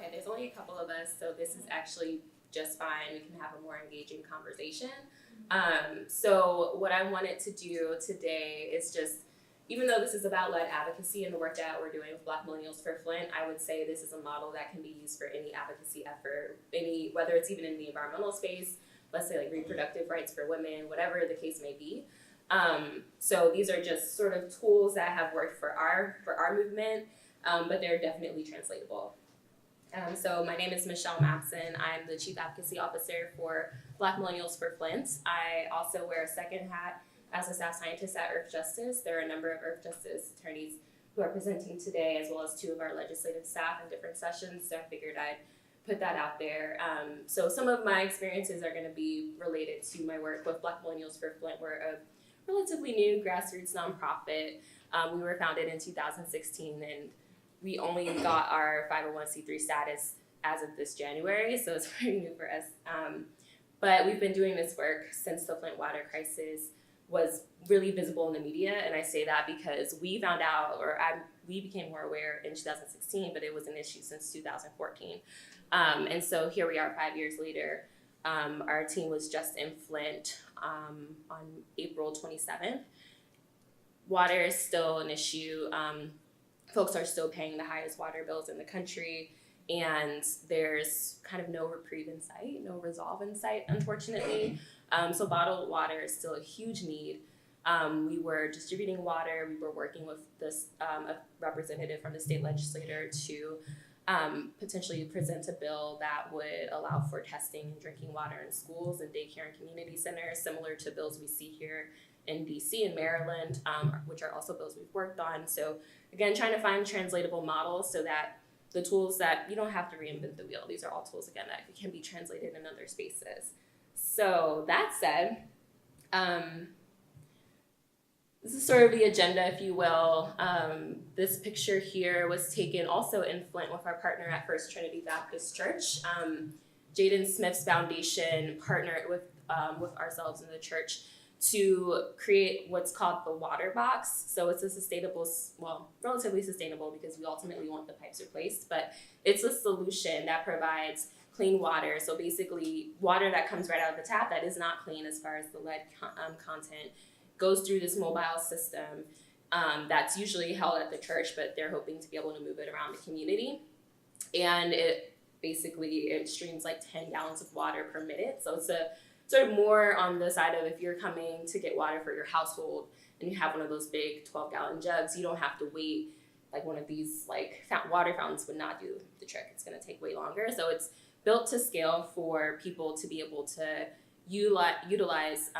Okay, there's only a couple of us, so this is actually just fine. We can have a more engaging conversation. So what I wanted to do today is just, even though this is about lead advocacy and the work that we're doing with Black Millennials for Flint, I would say this is a model that can be used for any advocacy effort, whether it's even in the environmental space, let's say like reproductive rights for women, whatever the case may be. So these are just sort of tools that have worked for our movement, but they're definitely translatable. So my name is Michelle Mabson. I'm the Chief Advocacy Officer for Black Millennials for Flint. I also wear a second hat as a staff scientist at Earth Justice. There are a number of Earth Justice attorneys who are presenting today, as well as 2 of our legislative staff in different sessions, so I figured I'd put that out there. So some of my experiences are gonna be related to my work with Black Millennials for Flint. We're a relatively new grassroots nonprofit. We were founded in 2016, and we only got our 501c3 status as of this January, so it's pretty new for us. But we've been doing this work since the Flint water crisis was really visible in the media, and I say that because we found out, we became more aware in 2016, but it was an issue since 2014. And so here we are 5 years later. Our team was just in Flint on April 27th. Water is still an issue. Folks are still paying the highest water bills in the country, and there's kind of no reprieve in sight, no resolve in sight, unfortunately. So bottled water is still a huge need. We were distributing water. We were working with this a representative from the state legislature to potentially present a bill that would allow for testing and drinking water in schools and daycare and community centers, similar to bills we see here in DC and Maryland, which are also bills we've worked on. So again, trying to find translatable models so that the tools that you don't have to reinvent the wheel. These are all tools, again, that can be translated in other spaces. So that said, this is sort of the agenda, if you will. This picture here was taken also in Flint with our partner at First Trinity Baptist Church. Jaden Smith's foundation partnered with ourselves in the church to create what's called the water box. So it's a sustainable, well, relatively sustainable because we ultimately want the pipes replaced, but it's a solution that provides clean water. So basically water that comes right out of the tap that is not clean as far as the lead content goes through this mobile system that's usually held at the church, but they're hoping to be able to move it around the community. And it streams like 10 gallons of water per minute. So it's a sort of more on the side of if you're coming to get water for your household and you have one of those big 12-gallon jugs, you don't have to wait. Like one of these water fountains would not do the trick. It's gonna take way longer. So it's built to scale for people to be able to utilize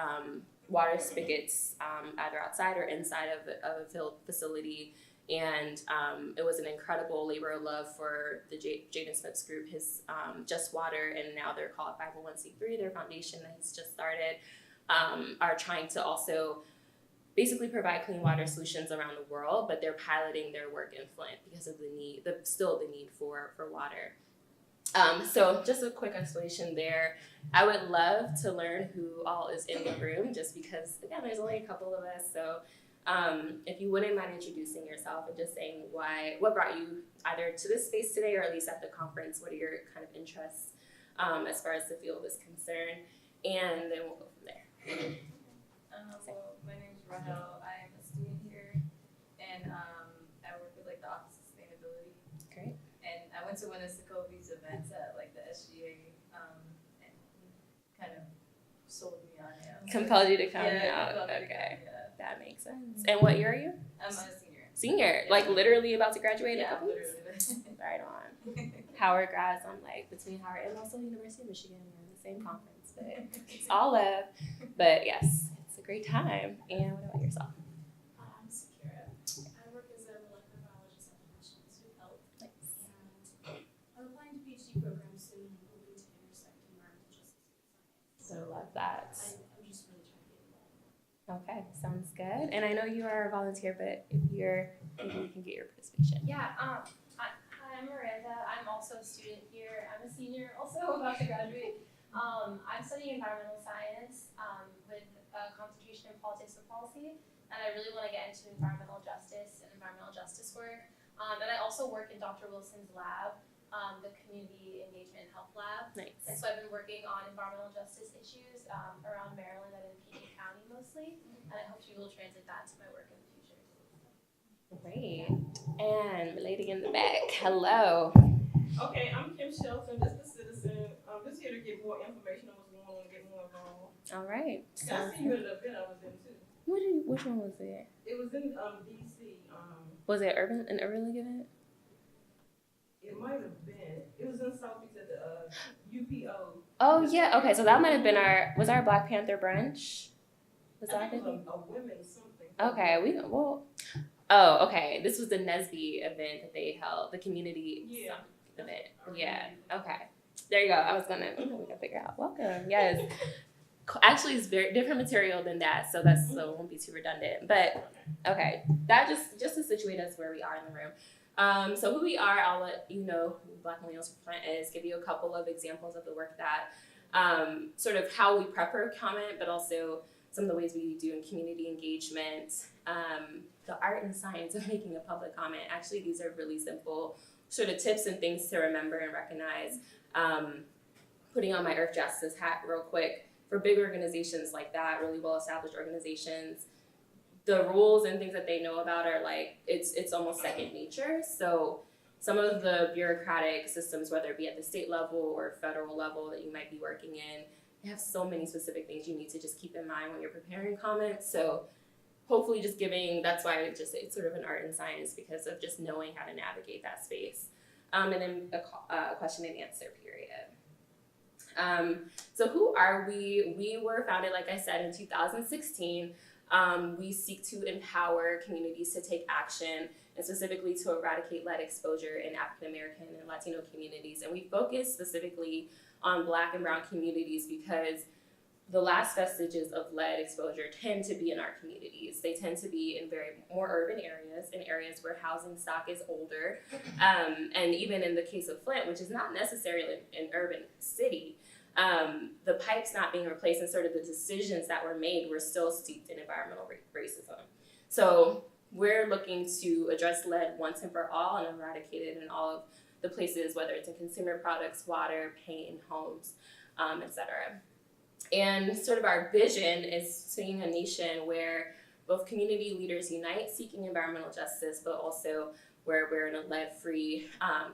water spigots either outside or inside of a facility. And it was an incredible labor of love for the Jaden Smith's group, his Just Water, and now they're called 501c3, their foundation that he's just started, are trying to also basically provide clean water solutions around the world, but they're piloting their work in Flint because of the need for water. So just a quick explanation there. I would love to learn who all is in the room, just because, again, there's only a couple of us. So if you wouldn't mind introducing yourself and just saying what brought you either to this space today or at least at the conference, what are your kind of interests as far as the field is concerned, and then we'll go from there. Well, my name is Rahel. I am a student here, and I work with the Office of Sustainability. Great. And I went to one of Sokovi's events at the SGA, and kind of sold me on it. Compelled you to come out. Okay. That makes sense. And what year are you? I'm a senior. Senior? Yeah. Literally about to graduate in a couple literally. weeks? Right on. Howard grads, I'm between Howard and also University of Michigan. We're in the same conference, but it's all love. But yes, it's a great time. And what about yourself? I'm Sakura. I work as a molecular biologist at the National Institute of Health. Nice. And I'm applying to PhD programs soon, hoping to intersect environmental justice with science. So love that. I'm just really trying to get involved more. Okay, sounds good. And I know you are a volunteer, but maybe we can get your participation. Yeah, hi, I'm Miranda. I'm also a student here. I'm a senior, also about to graduate. I'm studying environmental science with a concentration in politics and policy, and I really want to get into environmental justice and environmental justice work. And I also work in Dr. Wilson's lab, the Community Engagement and Health Lab. Nice. And so I've been working on environmental justice issues around Maryland and in PG County mostly, and I hope to be able to translate that to my work in the future. Great. And the lady in the back, hello. Okay, I'm Kim Shelton, just a citizen. I'm just here to get more information on what's going on, get more involved. All right. And I seen you at an event I was in too. Which one was it? It was in DC. Was it an urban league event? It might have been. It was in South Beach at the UPO. Oh yeah. Okay, so that might have been our Black Panther brunch. Was I that think it? it was a women's something. Okay, Oh, okay. This was the Nesby event that they held, the community event. Yeah. Okay. There you go. I was gonna we gotta figure out. Welcome. Yes. Actually, it's very different material than that, so it won't be too redundant. But okay, that just to situate us where we are in the room. So who we are, I'll let you know who Black Millennials for Flint is. Give you a couple of examples of the work that sort of how we prep for comment, but also some of the ways we do in community engagement. The art and science of making a public comment. Actually, these are really simple sort of tips and things to remember and recognize. Putting on my Earth Justice hat real quick, for big organizations like that, really well-established organizations, the rules and things that they know about are like, it's almost second nature. So some of the bureaucratic systems, whether it be at the state level or federal level that you might be working in, they have so many specific things you need to just keep in mind when you're preparing comments. So hopefully just that's why I just say it's sort of an art and science, because of just knowing how to navigate that space. And then a question and answer period. So who are we? We were founded, like I said, in 2016. We seek to empower communities to take action, and specifically to eradicate lead exposure in African American and Latino communities. And we focus specifically on Black and Brown communities because the last vestiges of lead exposure tend to be in our communities. They tend to be in more urban areas, in areas where housing stock is older. And even in the case of Flint, which is not necessarily an urban city, the pipes not being replaced and sort of the decisions that were made were still steeped in environmental racism. So we're looking to address lead once and for all and eradicate it in all of the places, whether it's in consumer products, water, paint, homes, et cetera. And sort of our vision is seeing a nation where both community leaders unite seeking environmental justice, but also where we're in a lead-free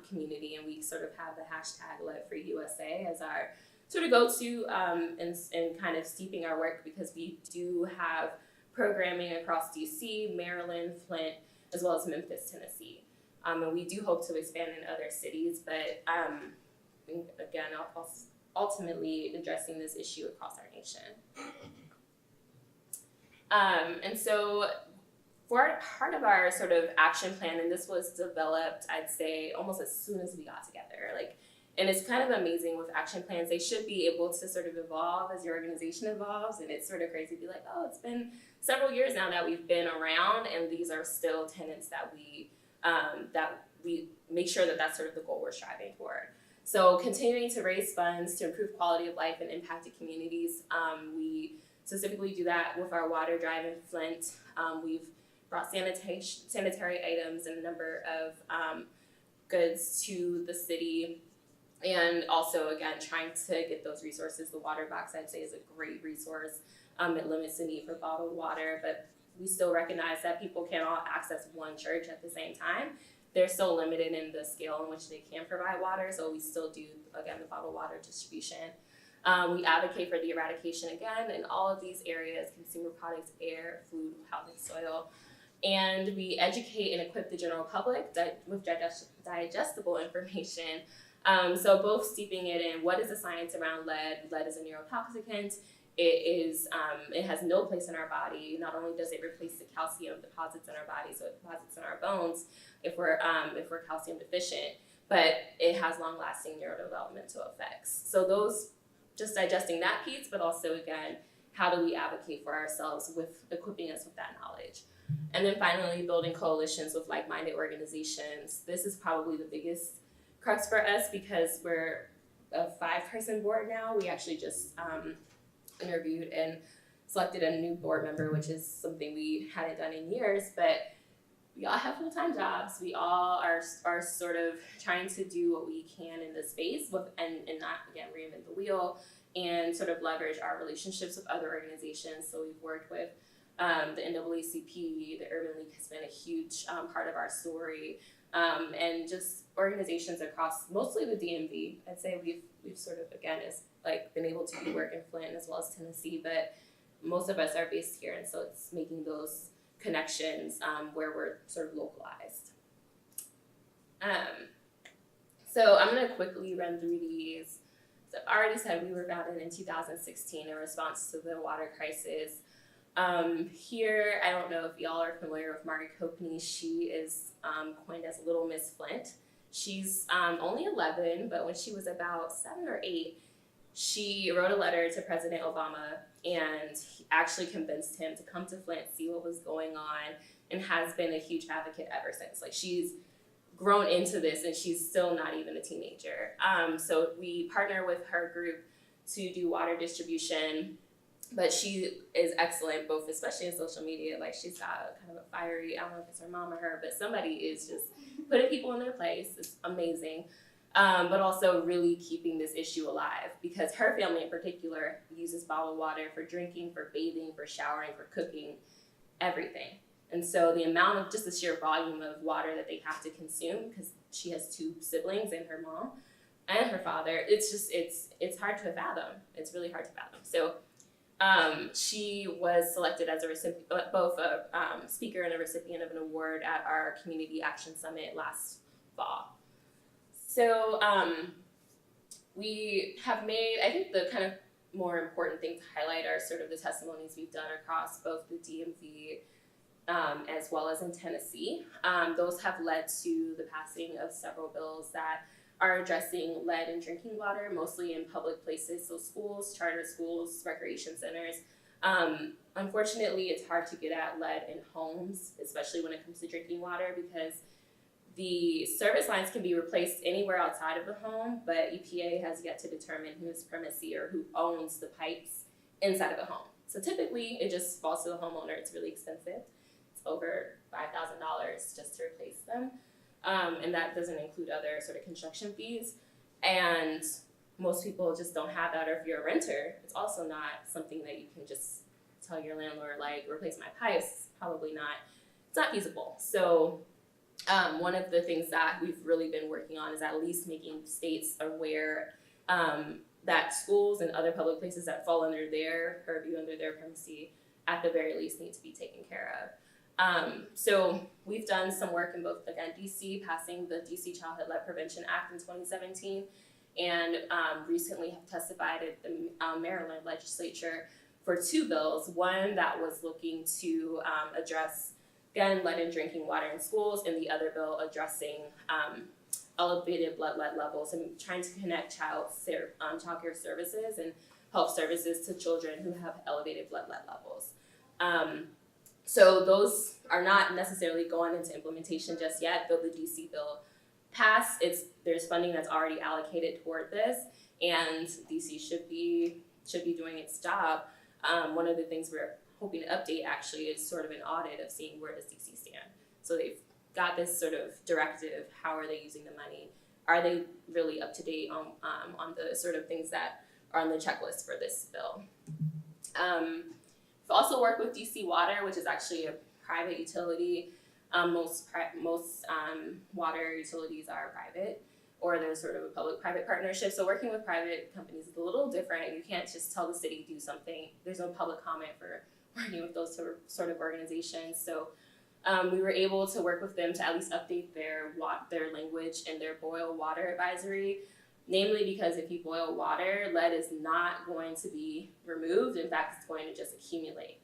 community, and we sort of have the hashtag lead-free-USA as our sort of go-to and kind of steeping our work, because we do have programming across DC, Maryland, Flint, as well as Memphis, Tennessee. And we do hope to expand in other cities, but again, ultimately addressing this issue across our nation. And so for part of our sort of action plan, and this was developed, I'd say, almost as soon as we got together, and it's kind of amazing with action plans, they should be able to sort of evolve as your organization evolves, and it's sort of crazy to be like, oh, it's been several years now that we've been around, and these are still tenets that we make sure that that's sort of the goal we're striving for. So continuing to raise funds to improve quality of life in impacted communities. We specifically do that with our water drive in Flint. We've brought sanitary items and a number of goods to the city. And also, again, trying to get those resources. The water box, I'd say, is a great resource. It limits the need for bottled water, but we still recognize that people can't all access one church at the same time. They're still limited in the scale in which they can provide water, so we still do, again, the bottled water distribution. We advocate for the eradication, again, in all of these areas: consumer products, air, food, housing, soil. And we educate and equip the general public with digestible information. So both steeping it in what is the science around lead. Lead is a neurotoxicant. It has no place in our body. Not only does it replace the calcium deposits in our body, so it deposits in our bones if we're calcium deficient, but it has long-lasting neurodevelopmental effects. So those, just digesting that piece, but also, again, how do we advocate for ourselves with equipping us with that knowledge? And then finally, building coalitions with like-minded organizations. This is probably the biggest crux for us because we're a 5-person board now. We actually just interviewed and selected a new board member, which is something we hadn't done in years, but we all have full-time jobs. We all are sort of trying to do what we can in this space and not, again, reinvent the wheel and sort of leverage our relationships with other organizations. So we've worked with the NAACP, the Urban League has been a huge part of our story, and just organizations across mostly the DMV. I'd say we've sort of, again, been able to do work in Flint as well as Tennessee, but most of us are based here, and so it's making those connections where we're sort of localized. So I'm going to quickly run through these. So I already said we were founded in 2016 in response to the water crisis. Here, I don't know if y'all are familiar with Margaret Copeney. She is coined as Little Miss Flint. She's only 11, but when she was about 7 or 8, she wrote a letter to President Obama and he actually convinced him to come to Flint, see what was going on, and has been a huge advocate ever since. Like, she's grown into this and she's still not even a teenager. So we partner with her group to do water distribution, but she is excellent, both especially in social media. Like, she's got kind of a fiery, I don't know if it's her mom or her, but somebody is just putting people in their place. It's amazing. But also really keeping this issue alive, because her family in particular uses bottled water for drinking, for bathing, for showering, for cooking, everything. And so the amount of just the sheer volume of water that they have to consume, because she has 2 siblings and her mom and her father, it's hard to fathom. It's really hard to fathom. So she was selected as a recipient, both a speaker and a recipient of an award at our Community Action Summit last fall. So we have made, I think the kind of more important thing to highlight are sort of the testimonies we've done across both the DMV as well as in Tennessee. Those have led to the passing of several bills that are addressing lead in drinking water, mostly in public places, so schools, charter schools, recreation centers. Unfortunately, it's hard to get at lead in homes, especially when it comes to drinking water, because the service lines can be replaced anywhere outside of the home, but EPA has yet to determine whose primacy or who owns the pipes inside of the home. So typically, it just falls to the homeowner. It's really expensive. It's over $5,000 just to replace them. And that doesn't include other sort of construction fees. And most people just don't have that, or if you're a renter, it's also not something that you can just tell your landlord, like, replace my pipes. It's probably not, it's not feasible. So one of the things that we've really been working on is at least making states aware that schools and other public places that fall under their purview, under their primacy, at the very least need to be taken care of. So we've done some work in both, again, DC, passing the DC Childhood Lead Prevention Act in 2017, and recently have testified at the Maryland legislature for 2 bills. One that was looking to address, again, lead in drinking water in schools, and the other bill addressing elevated blood lead levels and trying to connect child care services and health services to children who have elevated blood lead levels. So those are not necessarily going into implementation just yet, though the DC bill passed. There's funding that's already allocated toward this, and DC should be doing its job. One of the things we're hoping to update actually is sort of an audit of seeing where does DC stand. So they've got this sort of directive. How are they using the money? Are they really up to date on the sort of things that are on the checklist for this bill? We've also worked with DC Water, which is actually a private utility. Most water utilities are private, or there's sort of a public-private partnership. So working with private companies is a little different. You can't just tell the city to do something. There's no public comment for working with those sort of organizations. So we were able to work with them to at least update their language in their boil water advisory, namely because if you boil water, lead is not going to be removed. In fact, it's going to just accumulate.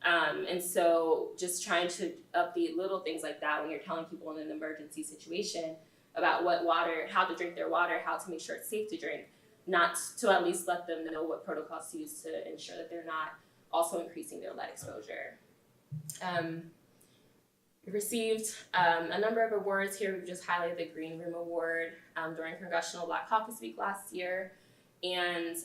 And so just trying to update little things like that when you're telling people in an emergency situation about what water, how to drink their water, how to make sure it's safe to drink, not to at least let them know what protocols to use to ensure that they're not also increasing their lead exposure. We received a number of awards here. We've just highlighted the Green Room Award during Congressional Black Caucus Week last year. And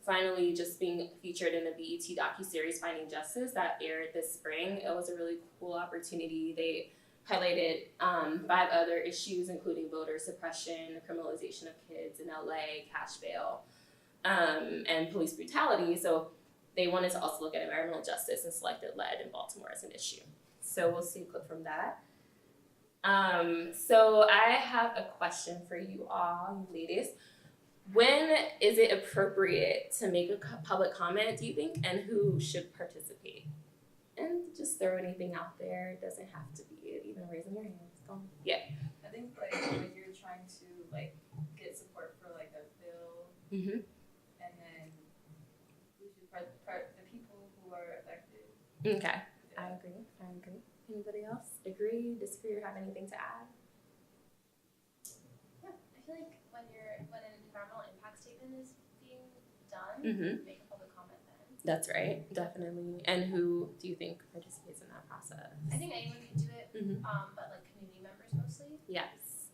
finally just being featured in the BET docuseries Finding Justice that aired this spring. It was a really cool opportunity. They highlighted 5 other issues, including voter suppression, criminalization of kids in LA, cash bail, and police brutality. So they wanted to also look at environmental justice and selected lead in Baltimore as an issue. So we'll see a clip from that. So I have a question for you all, ladies. When is it appropriate to make a public comment, do you think, and who should participate? And just throw anything out there. It doesn't have to be even raising your hands. Yeah. I think like when you're trying to like get support for like a bill, Mm-hmm. and then we should the people who are affected. Okay. I agree. Anybody else agree, disagree, or have anything to add? Yeah, I feel like when an environmental impact statement is being done, Mm-hmm. make a public comment then. That's right. Definitely. And who do you think participates in that process? I think anyone can do it, Mhm. but like community members mostly. Yes.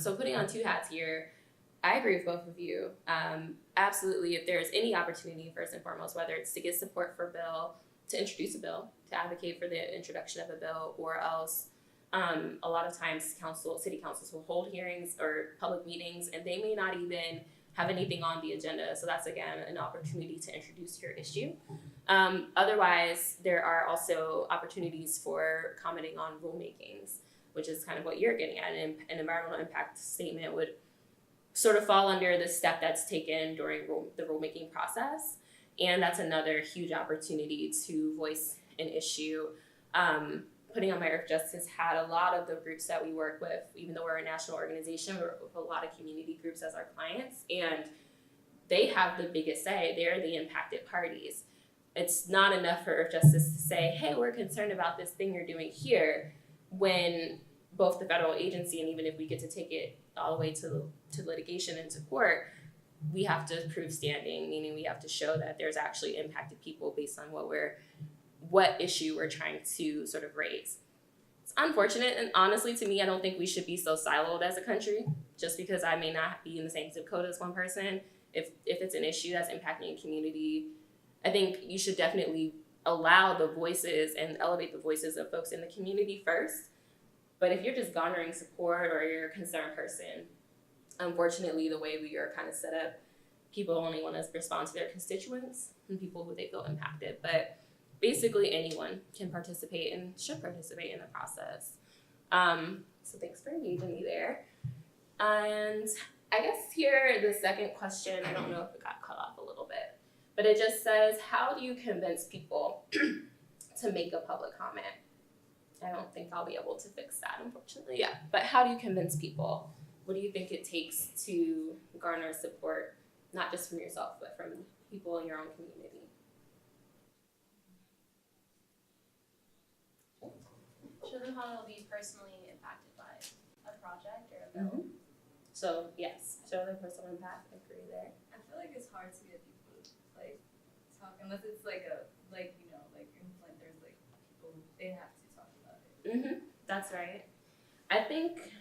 So putting on 2 hats here, I agree with both of you. Absolutely, if there's any opportunity, first and foremost, whether it's to get support for a bill, to introduce a bill, to advocate for the introduction of a bill, or else a lot of times city councils will hold hearings or public meetings, and they may not even have anything on the agenda. So that's, again, an opportunity to introduce your issue. Otherwise, there are also opportunities for commenting on rulemakings, which is kind of what you're getting at. An environmental impact statement would sort of fall under the step that's taken during the rulemaking process. And that's another huge opportunity to voice an issue. Putting on my Earth Justice hat, a lot of the groups that we work with, even though we're a national organization, we work with a lot of community groups as our clients, and they have the biggest say. They're the impacted parties. It's not enough for Earth Justice to say, hey, we're concerned about this thing you're doing here, when both the federal agency, and even if we get to take it all the way to litigation and to court, we have to prove standing, meaning we have to show that there's actually impacted people based on what issue we're trying to sort of raise. It's unfortunate, and honestly, to me, I don't think we should be so siloed as a country. Just because I may not be in the same zip code as one person, if it's an issue that's impacting a community, I think you should definitely allow the voices and elevate the voices of folks in the community first. But if you're just garnering support or you're a concerned person, unfortunately, the way we are kind of set up, people only want to respond to their constituents and people who they feel impacted. But basically, anyone can participate and should participate in the process. So thanks for engaging me there. And I guess here, the second question, I don't know if it got cut off a little bit, but it just says, how do you convince people to make a public comment? I don't think I'll be able to fix that, unfortunately. Yeah, but how do you convince people? What do you think it takes to garner support, not just from yourself, but from people in your own community? Show them how they'll be personally impacted by a project or a bill. Mm-hmm. So yes, show their personal impact. I agree there. I feel like it's hard to get people to like talk unless it's like in Flint there's like people they have to talk about it. Mm-hmm. That's right. I think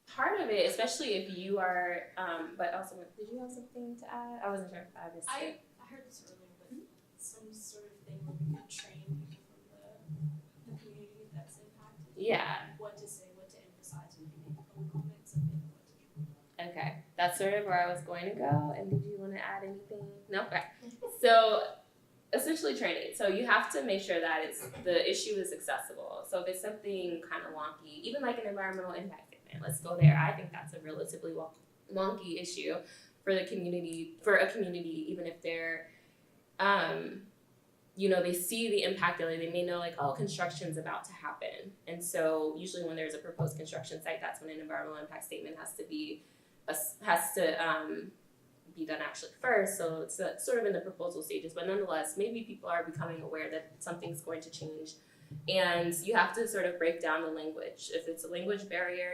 part of it, especially if you are, but also, did you have something to add? I wasn't sure if I missed it. I heard this earlier, but some sort of thing where we could train people from the community that's impacted. Yeah. What to say, what to emphasize when you make public comments, and maybe what to do. Okay, that's sort of where I was going to go. And did you want to add anything? No? Okay. So essentially training. So you have to make sure that the issue is accessible. So if it's something kind of wonky, even like an environmental impact statement, let's go there. I think that's a relatively wonky issue for a community, even if they're, they see the impact, they may know like, oh, construction's about to happen. And so usually when there's a proposed construction site, that's when an environmental impact statement has to be done actually first. So it's sort of in the proposal stages, but nonetheless, maybe people are becoming aware that something's going to change. And you have to sort of break down the language. If it's a language barrier,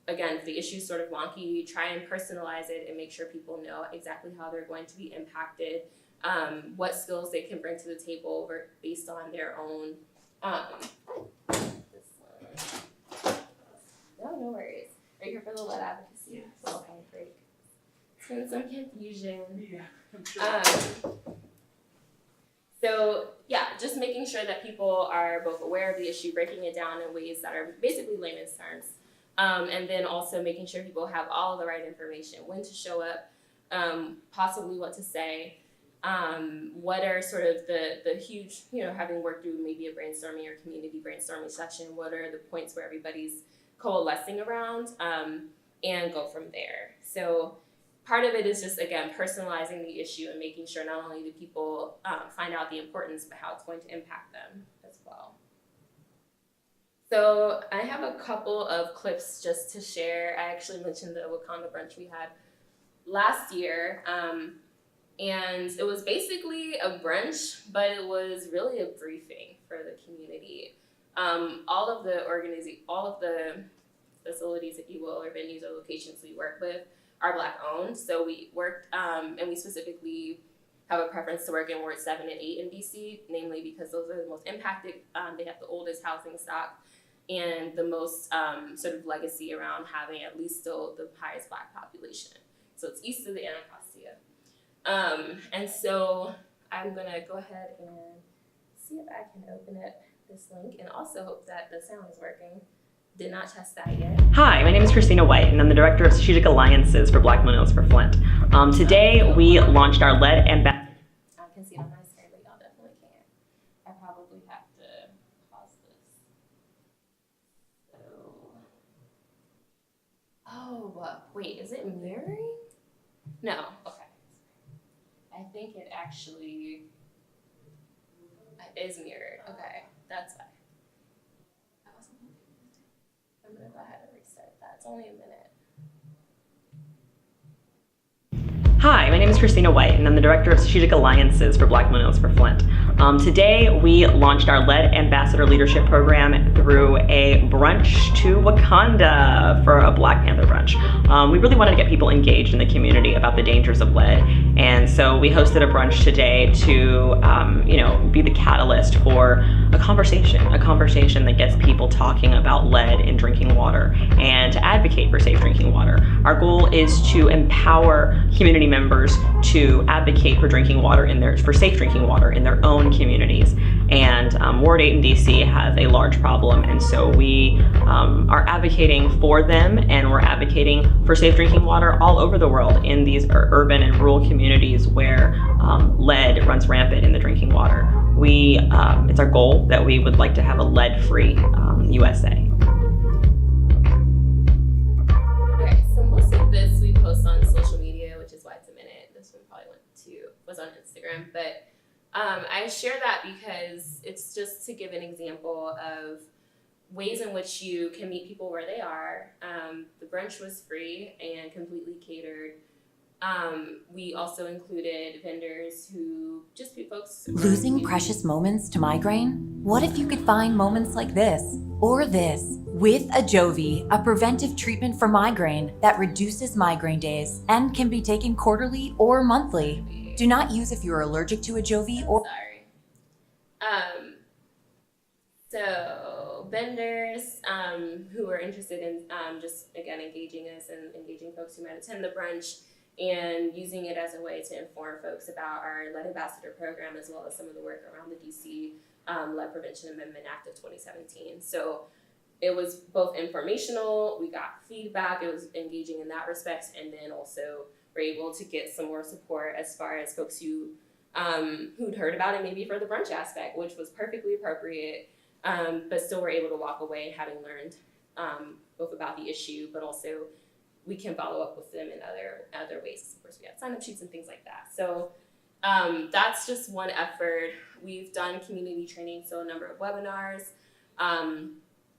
again, if the issue's sort of wonky, try and personalize it and make sure people know exactly how they're going to be impacted, what skills they can bring to the table based on their own, no worries. Are you here for the lead advocacy? Yes. Okay, great. and some confusion. Yeah, I'm sure. So yeah, just making sure that people are both aware of the issue, breaking it down in ways that are basically layman's terms, and then also making sure people have all the right information, when to show up, possibly what to say, what are sort of the huge, having worked through maybe a brainstorming or community brainstorming session, what are the points where everybody's coalescing around, and go from there. So part of it is just, again, personalizing the issue and making sure not only do people find out the importance, but how it's going to impact them as well. So I have a couple of clips just to share. I actually mentioned the Wakanda brunch we had last year, and it was basically a brunch, but it was really a briefing for the community. All of the facilities, if you will, or venues or locations we work with are Black owned. So we worked, and we specifically have a preference to work in Ward 7 and 8 in DC, namely because those are the most impacted. They have the oldest housing stock and the most sort of legacy around having at least still the highest Black population. So it's east of the Anacostia. And so I'm gonna go ahead and see if I can open up this link and also hope that the sound is working. Did not test that yet. Hi, my name is Christina White, and I'm the Director of Strategic Alliances for Black Millennials for Flint. Today, we launched our LED ambassador. I can see it on my screen, but y'all definitely can't. I probably have to pause this. Wait, is it mirroring? No, okay. I think it actually is mirrored. Okay, that's fine. I'm gonna go ahead and restart that. It's only a minute. Hi, my name is Christina White, and I'm the Director of Strategic Alliances for Black Millennials for Flint. Today, we launched our LED Ambassador Leadership Program through a brunch to Wakanda for a Black Panther brunch. We really wanted to get people engaged in the community about the dangers of lead, and so we hosted a brunch today to, be the catalyst for a conversation that gets people talking about lead in drinking water and to advocate for safe drinking water. Our goal is to empower community members to advocate for for safe drinking water in their own communities. And Ward 8 in DC has a large problem, and so we are advocating for them, and we're advocating for safe drinking water all over the world in these urban and rural communities where lead runs rampant in the drinking water. It's our goal that we would like to have a lead-free USA. Okay, so most of this we post on social media, which is why it's a minute. This one probably was on Instagram, but I share that because it's just to give an example of ways in which you can meet people where they are. The brunch was free and completely catered. We also included vendors who just be folks. Losing precious moments to migraine? What if you could find moments like this or this? With Ajovi, a preventive treatment for migraine that reduces migraine days and can be taken quarterly or monthly. Do not use if you're allergic to Ajovi or... Sorry. So vendors who are interested in just, again, engaging us and engaging folks who might attend the brunch and using it as a way to inform folks about our Lead Ambassador program, as well as some of the work around the DC Lead Prevention Amendment Act of 2017. So it was both informational, we got feedback, it was engaging in that respect, and then also we're able to get some more support as far as folks who'd heard about it maybe for the brunch aspect, which was perfectly appropriate, but still were able to walk away having learned both about the issue, but also we can follow up with them in other ways. Of course, we have sign-up sheets and things like that. So that's just one effort. We've done community training, so a number of webinars.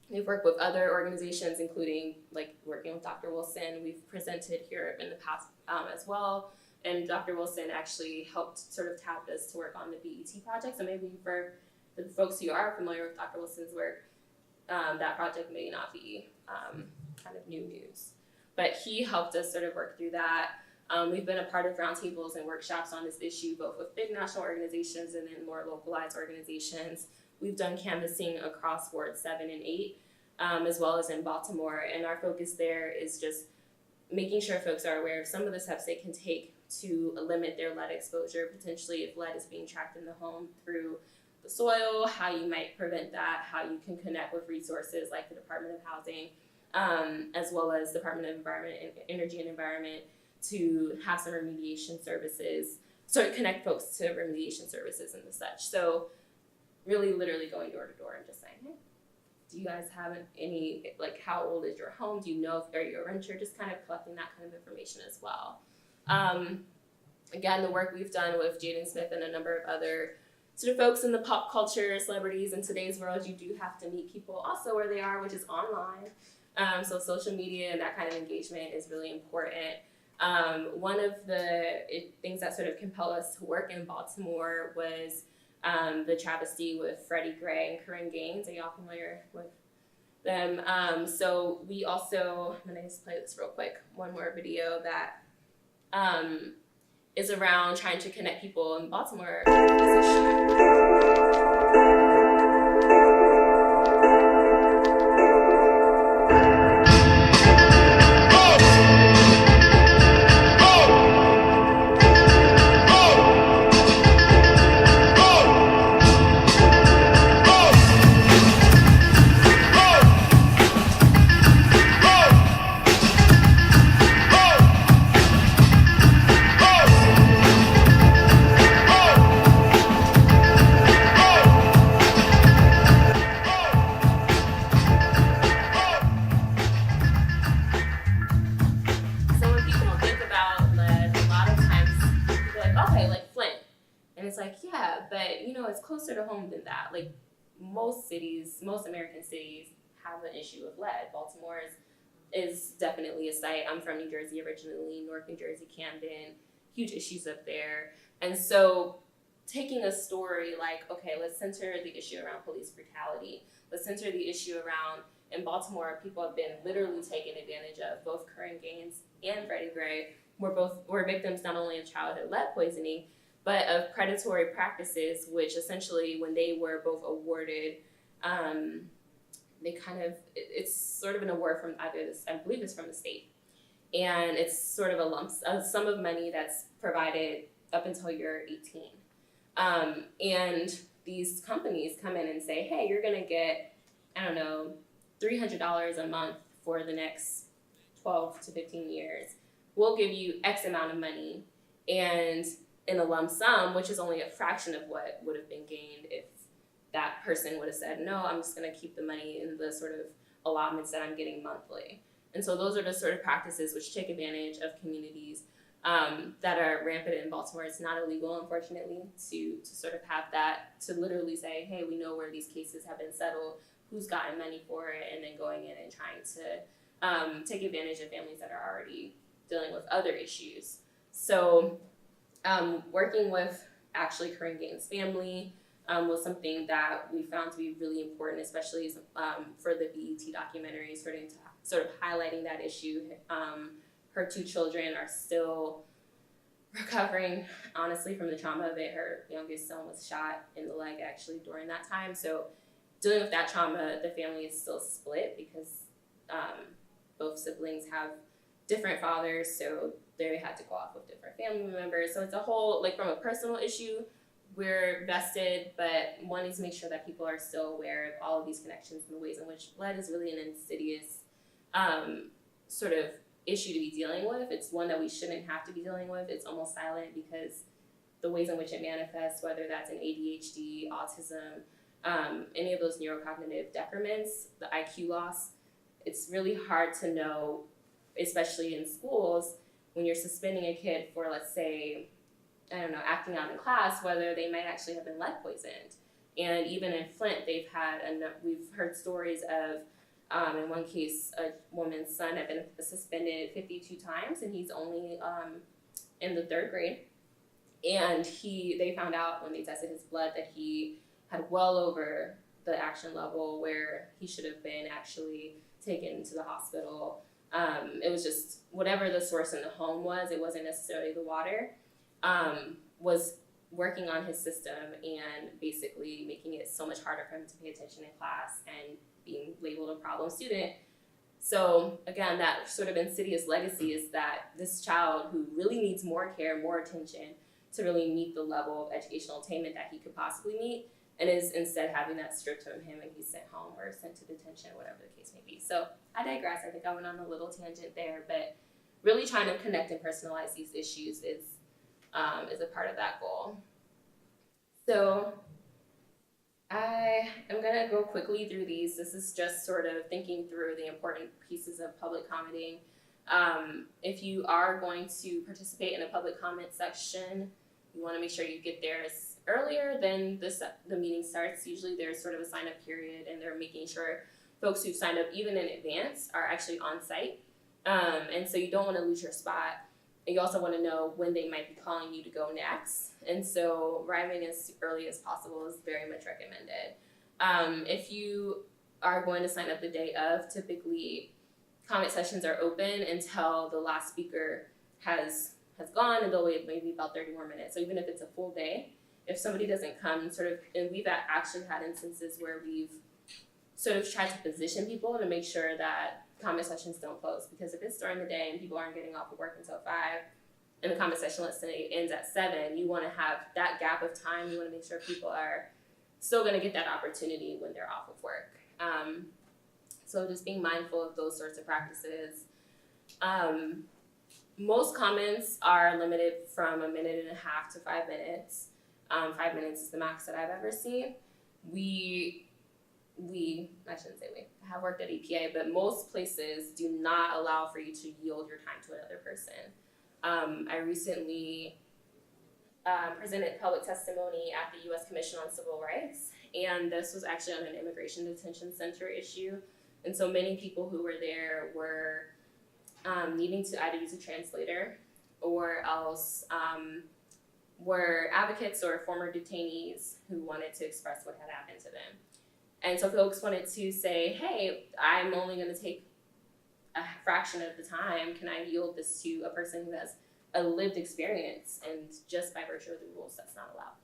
We've worked with other organizations, including like working with Dr. Wilson. We've presented here in the past as well. And Dr. Wilson actually helped sort of tap us to work on the BET project. So maybe for the folks who are familiar with Dr. Wilson's work, that project may not be kind of new news. But he helped us sort of work through that. We've been a part of roundtables and workshops on this issue, both with big national organizations and then more localized organizations. We've done canvassing across Ward 7 and 8, as well as in Baltimore. And our focus there is just making sure folks are aware of some of the steps they can take to limit their lead exposure, potentially if lead is being trapped in the home through the soil, how you might prevent that, how you can connect with resources like the Department of Housing, as well as Department of Environment and Energy and Environment to have some remediation services, so connect folks to remediation services and the such. So really literally going door to door and just saying, hey, do you guys have any, like, how old is your home? Do you know if you're a renter? Just kind of collecting that kind of information as well. Again, the work we've done with Jaden Smith and a number of other sort of folks in the pop culture, celebrities in today's world, you do have to meet people also where they are, which is online. So social media and that kind of engagement is really important. One of the things that sort of compelled us to work in Baltimore was the travesty with Freddie Gray and Corinne Gaines. Are y'all familiar with them? So we also, I'm gonna just play this real quick, one more video that is around trying to connect people in Baltimore with this issue. So when people think about lead, a lot of times people are like, okay, like Flint. And it's like, yeah, but you know, it's closer to home than that. Like most cities, most American cities have an issue with lead. Baltimore is definitely a site. I'm from New Jersey originally, North New Jersey, Camden, huge issues up there. And so taking a story like, okay, let's center the issue around police brutality. Let's center the issue around, in Baltimore, people have been literally taken advantage of. Both Corinne Gaines and Freddie Gray were victims not only of childhood lead poisoning, but of predatory practices, which essentially when they were both awarded, they kind of, it's sort of an award from either, I believe it's from the state. And it's sort of a sum of money that's provided up until you're 18. And these companies come in and say, hey, you're gonna get, I don't know, $300 a month for the next 12 to 15 years. We'll give you X amount of money, and in a lump sum, which is only a fraction of what would have been gained if that person would have said, no, I'm just gonna keep the money in the sort of allotments that I'm getting monthly. And so those are the sort of practices which take advantage of communities that are rampant in Baltimore. It's not illegal, unfortunately, to sort of have that, to literally say, hey, we know where these cases have been settled, who's gotten money for it, and then going in and trying to take advantage of families that are already dealing with other issues. So working with actually Corinne Gaines' family was something that we found to be really important, especially for the BET documentary, sort of highlighting that issue. Her two children are still recovering, honestly, from the trauma of it. Her youngest son was shot in the leg actually during that time. So dealing with that trauma, the family is still split because both siblings have different fathers, so they had to go off with different family members. So it's a whole, like, from a personal issue, we're vested, but wanting to make sure that people are still aware of all of these connections and the ways in which lead is really an insidious sort of issue to be dealing with. It's one that we shouldn't have to be dealing with. It's almost silent because the ways in which it manifests, whether that's in ADHD, autism, any of those neurocognitive decrements, the IQ loss, it's really hard to know, especially in schools, when you're suspending a kid for, let's say, I don't know, acting out in class, whether they might actually have been lead poisoned. And even in Flint, we've heard stories of, in one case, a woman's son had been suspended 52 times, and he's only in the 3rd grade. And they found out when they tested his blood that he had well over the action level where he should have been actually taken to the hospital. It was just whatever the source in the home was, it wasn't necessarily the water, was working on his system and basically making it so much harder for him to pay attention in class and being labeled a problem student So again, that sort of insidious legacy is that this child who really needs more care, more attention to really meet the level of educational attainment that he could possibly meet, and is instead having that stripped from him and he's sent home or sent to detention, whatever the case may be. So I digress. I think I went on a little tangent there, but really trying to connect and personalize these issues is a part of that goal. So I am gonna go quickly through these. This is just sort of thinking through the important pieces of public commenting. If you are going to participate in a public comment section, you wanna make sure you get there earlier than the meeting starts. Usually there's sort of a sign up period and they're making sure folks who've signed up even in advance are actually on site. And so you don't wanna lose your spot. And you also wanna know when they might be calling you to go next. And so arriving as early as possible is very much recommended. If you are going to sign up the day of, typically comment sessions are open until the last speaker has gone, and they'll wait maybe about 30 more minutes. So even if it's a full day, if somebody doesn't come, and we've actually had instances where we've sort of tried to position people to make sure that comment sessions don't close, because if it's during the day and people aren't getting off of work until 5, and the comment session, let's say, ends at 7, you want to have that gap of time. You want to make sure people are still going to get that opportunity when they're off of work. So just being mindful of those sorts of practices. Most comments are limited from 1.5 minutes to 5 minutes. 5 minutes is the max that I've ever seen. I shouldn't say we, I have worked at EPA, but most places do not allow for you to yield your time to another person. I recently presented public testimony at the U.S. Commission on Civil Rights, and this was actually on an immigration detention center issue. And so many people who were there were needing to either use a translator or else were advocates or former detainees who wanted to express what had happened to them. And so folks wanted to say, hey, I'm only going to take a fraction of the time. Can I yield this to a person who has a lived experience? And just by virtue of the rules, that's not allowed.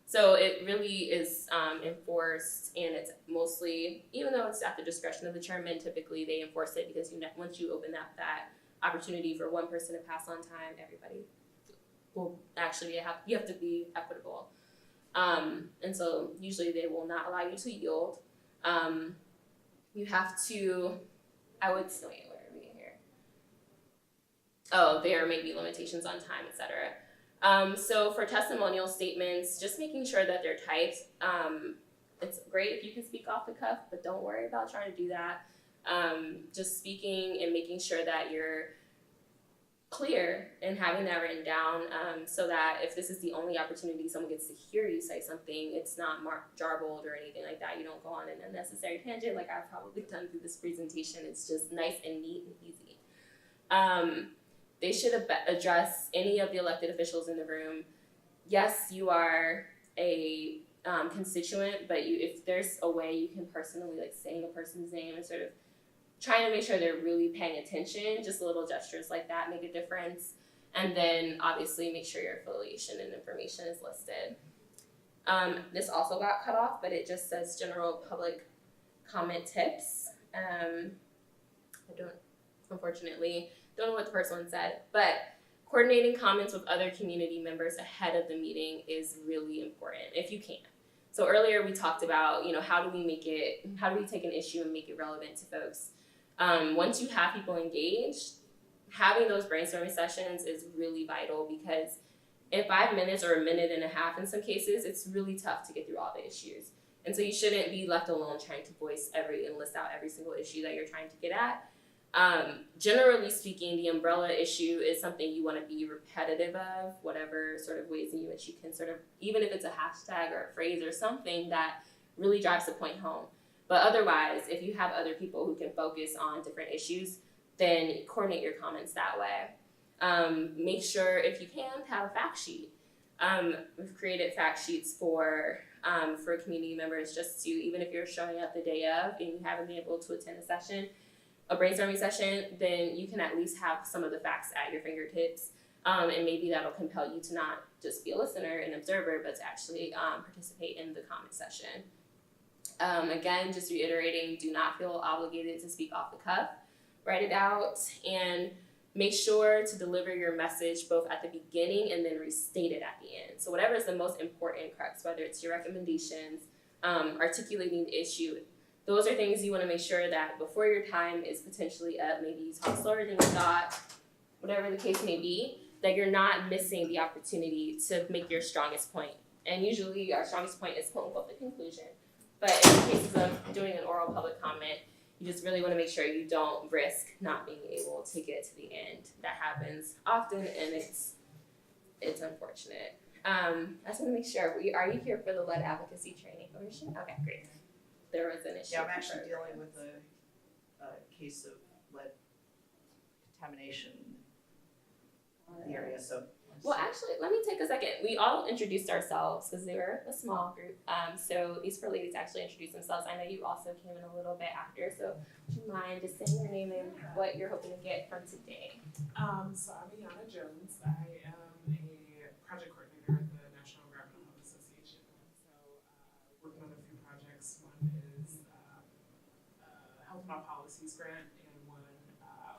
So it really is enforced, and it's mostly, even though it's at the discretion of the chairman, typically they enforce it because once you open that opportunity for one person to pass on time, everybody will actually, you have to be equitable. And so usually they will not allow you to yield. You have to, I would say, where are we here? Oh, there may be limitations on time, etc. So for testimonial statements, just making sure that they're typed. It's great if you can speak off the cuff, but don't worry about trying to do that. Just speaking and making sure that you're clear and having that written down, so that if this is the only opportunity someone gets to hear you say something, it's not jarbled or anything like that. You don't go on an unnecessary tangent like I've probably done through this presentation. It's just nice and neat and easy. They should address any of the elected officials in the room. Yes, you are a constituent, but if there's a way you can personally saying a person's name and sort of trying to make sure they're really paying attention, just little gestures like that make a difference. And then obviously make sure your affiliation and information is listed. This also got cut off, but it just says general public comment tips. Unfortunately, don't know what the first one said, but coordinating comments with other community members ahead of the meeting is really important, if you can. So earlier we talked about, how do we take an issue and make it relevant to folks? Once you have people engaged, having those brainstorming sessions is really vital, because in 5 minutes or 1.5 minutes in some cases, it's really tough to get through all the issues. And so you shouldn't be left alone trying to and list out every single issue that you're trying to get at. Generally speaking, the umbrella issue is something you want to be repetitive of, whatever sort of ways in which you can sort of, even if it's a hashtag or a phrase or something that really drives the point home. But otherwise, if you have other people who can focus on different issues, then coordinate your comments that way. Make sure, if you can, have a fact sheet. We've created fact sheets for community members, just to, even if you're showing up the day of and you haven't been able to attend a brainstorming session, then you can at least have some of the facts at your fingertips. And maybe that'll compel you to not just be a listener and observer, but to actually participate in the comment session. Again, just reiterating, do not feel obligated to speak off the cuff. write it out, and make sure to deliver your message both at the beginning and then restate it at the end. So whatever is the most important crux, whether it's your recommendations, articulating the issue, those are things you want to make sure that before your time is potentially up, maybe you talk slower than you thought, whatever the case may be, that you're not missing the opportunity to make your strongest point. And usually our strongest point is quote unquote the conclusion. But in the cases of doing an oral public comment, you just really want to make sure you don't risk not being able to get to the end. That happens often, and it's unfortunate. I just want to make sure, are you here for the lead advocacy training portion? Okay, great. There was an issue. Yeah, I'm actually dealing with a case of lead contamination in the area, so. Well, actually, let me take a second. We all introduced ourselves because they were a small group. So these four ladies actually introduced themselves. I know you also came in a little bit after, so would you mind just saying your name and what you're hoping to get from today? So I'm Iana Jones. I am a project coordinator at the National Environmental Health Association. So working on a few projects. One is Health Law Policies grant, and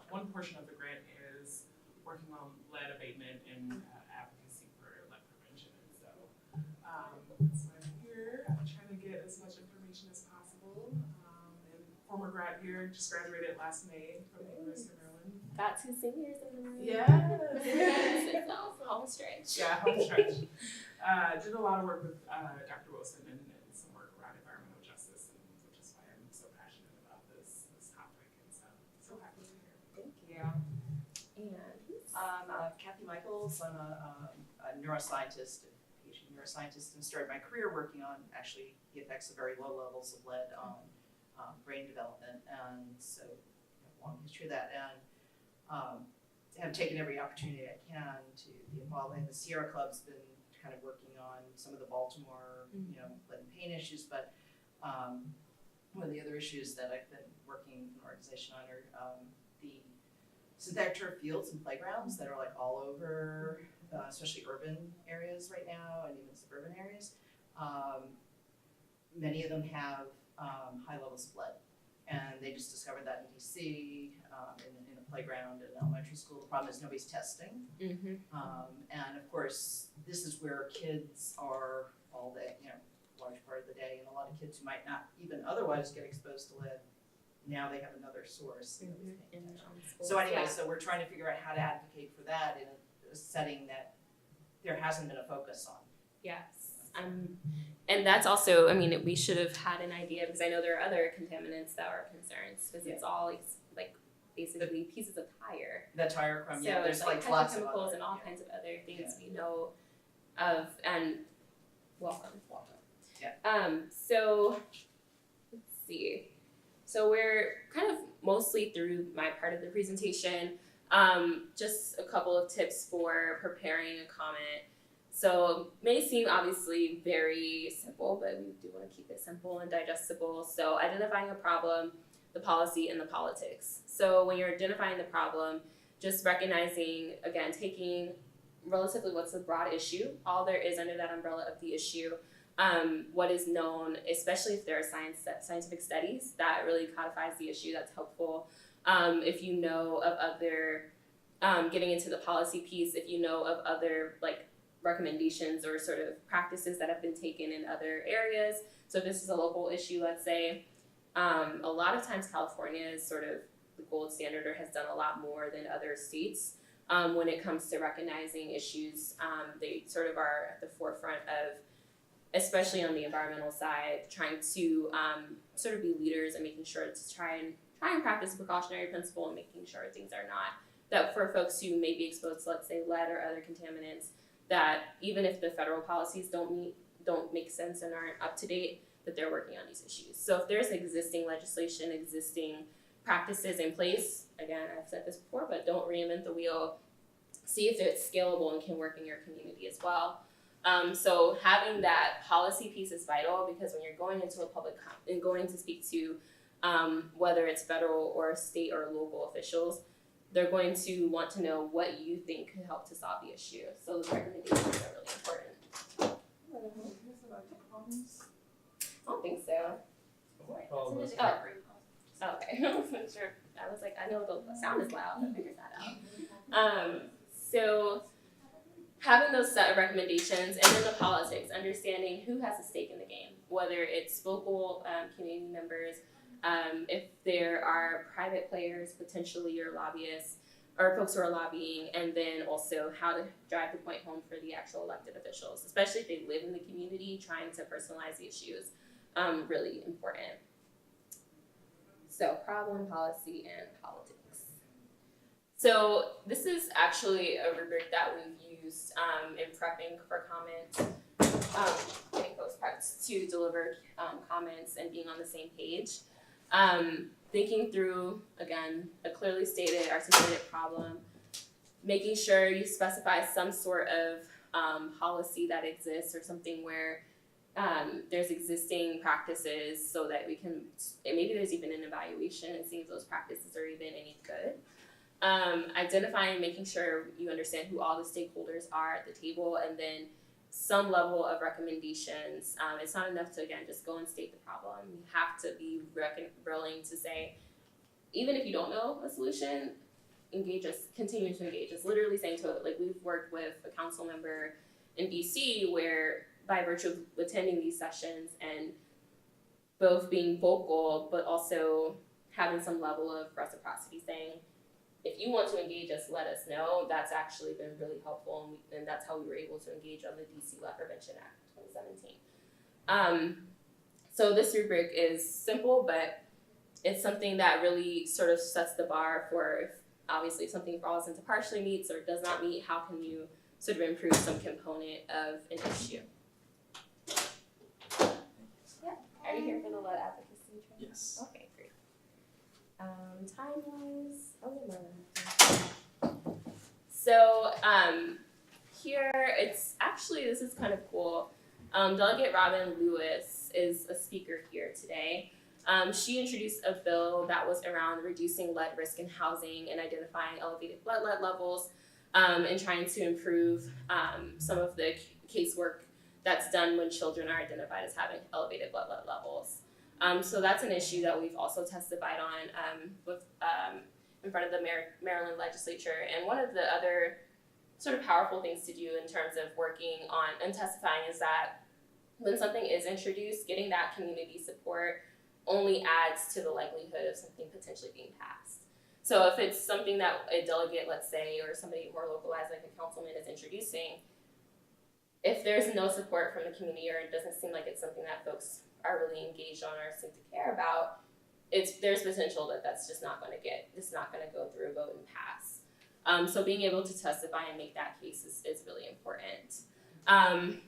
one portion of the grant is working on lead abatement and advocacy for lead prevention. And so that's why I'm here. I'm trying to get as much information as possible. And former grad here, just graduated last May from the University of Maryland. Got 2 seniors in the room. Yes. Home stretch. Yeah, home stretch. Did a lot of work with Dr. Wilson and some work around environmental justice, and which is why I'm so passionate about this topic. And so happy to be here. Thank you. And Kathy Michaels. I'm a neuroscientist, a PhD neuroscientist, and started my career working on actually the effects of very low levels of lead on brain development, and so a long history of that, and have taken every opportunity I can to be involved. And the Sierra Club's been kind of working on some of the Baltimore, lead and pain issues, but one of the other issues that I've been working with an organization on are the synthetic turf fields and playgrounds that are like all over, especially urban areas right now and even suburban areas. Many of them have high levels of lead, and they just discovered that in DC, in a playground at an elementary school. The problem is nobody's testing, and of course this is where kids are all day, large part of the day, and a lot of kids who might not even otherwise get exposed to lead, now they have another source. So anyway, so we're trying to figure out how to advocate for that in a setting that there hasn't been a focus on. yes. And that's also, we should have had an idea, because I know there are other contaminants that are concerns, because it's all like basically pieces of tire. The tire crumb, So there's it's like lots of petrochemicals other, and all kinds of other things we know of, and welcome. Yeah. So let's see. So we're kind of mostly through my part of the presentation. Just a couple of tips for preparing a comment. So it may seem obviously very simple, but we do want to keep it simple and digestible. So identifying a problem, the policy, and the politics. So when you're identifying the problem, just recognizing, again, taking relatively what's the broad issue, all there is under that umbrella of the issue, what is known, especially if there are scientific studies that really codifies the issue, that's helpful. If you know of other, getting into the policy piece, if you know of other recommendations or sort of practices that have been taken in other areas. So if this is a local issue, let's say, a lot of times California is sort of the gold standard or has done a lot more than other states when it comes to recognizing issues. They sort of are at the forefront of, especially on the environmental side, trying to sort of be leaders and making sure to try and practice a precautionary principle and making sure things are not, that for folks who may be exposed to, let's say, lead or other contaminants, that even if the federal policies don't make sense and aren't up to date, that they're working on these issues. So if there's existing legislation, existing practices in place, again, I've said this before, but don't reinvent the wheel. See if it's scalable and can work in your community as well. So having that policy piece is vital, because when you're going into a public and going to speak to whether it's federal or state or local officials, they're going to want to know what you think could help to solve the issue. So those recommendations are really important. I don't think so. It's in a different group. Okay, sure. I was like, I know the sound is loud, I figured that out. So having those set of recommendations, and then the politics, understanding who has a stake in the game, whether it's local community members, if there are private players, potentially your lobbyists, or folks who are lobbying, and then also how to drive the point home for the actual elected officials, especially if they live in the community, trying to personalize the issues, really important. So problem, policy, and politics. So this is actually a rubric that we've used in prepping for comments, getting post-preps to deliver comments and being on the same page. Thinking through, again, a clearly stated, articulated problem, making sure you specify some sort of policy that exists or something where there's existing practices so that we can, and maybe there's even an evaluation and seeing if those practices are even any good. Identifying and making sure you understand who all the stakeholders are at the table, and then some level of recommendations. It's not enough to, again, just go and state the problem. You have to be willing to say, even if you don't know a solution, engage us, continue to engage us. Literally saying to it, like we've worked with a council member in DC where by virtue of attending these sessions and both being vocal, but also having some level of reciprocity, saying, if you want to engage us, let us know. That's actually been really helpful, and that's how we were able to engage on the DC Lead Prevention Act 2017. So this rubric is simple, but it's something that really sort of sets the bar for if obviously if something falls into partially meets or does not meet, how can you sort of improve some component of an issue? Yeah. Are you here for the lead advocacy training? Yes. Okay, great. Time-wise, so here it's actually, this is kind of cool. Delegate Robin Lewis is a speaker here today. She introduced a bill that was around reducing lead risk in housing and identifying elevated blood lead levels, and trying to improve some of the casework that's done when children are identified as having elevated blood lead levels. So that's an issue that we've also testified on with in front of the Maryland legislature. And one of the other sort of powerful things to do in terms of working on and testifying is that when something is introduced, getting that community support only adds to the likelihood of something potentially being passed. So if it's something that a delegate, let's say, or somebody more localized like a councilman is introducing, if there's no support from the community or it doesn't seem like it's something that folks are really engaged on or seem to care about, there's potential that that's just not going to go through a vote and pass. So being able to testify and make that case is really important.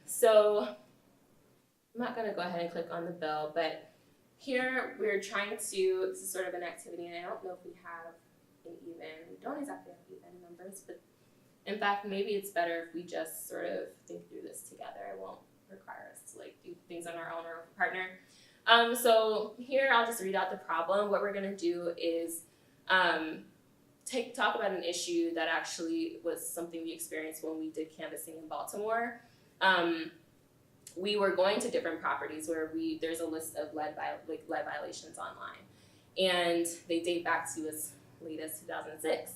So I'm not going to go ahead and click on the bill, but here we're trying to, this is sort of an activity, and I don't know if we have we don't exactly have even numbers, but in fact, maybe it's better if we just sort of think through this together. It won't require us to like do things on our own or with a partner. So here I'll just read out the problem. What we're gonna do is talk about an issue that actually was something we experienced when we did canvassing in Baltimore. We were going to different properties where there's a list of lead violations online, and they date back to as late as 2006.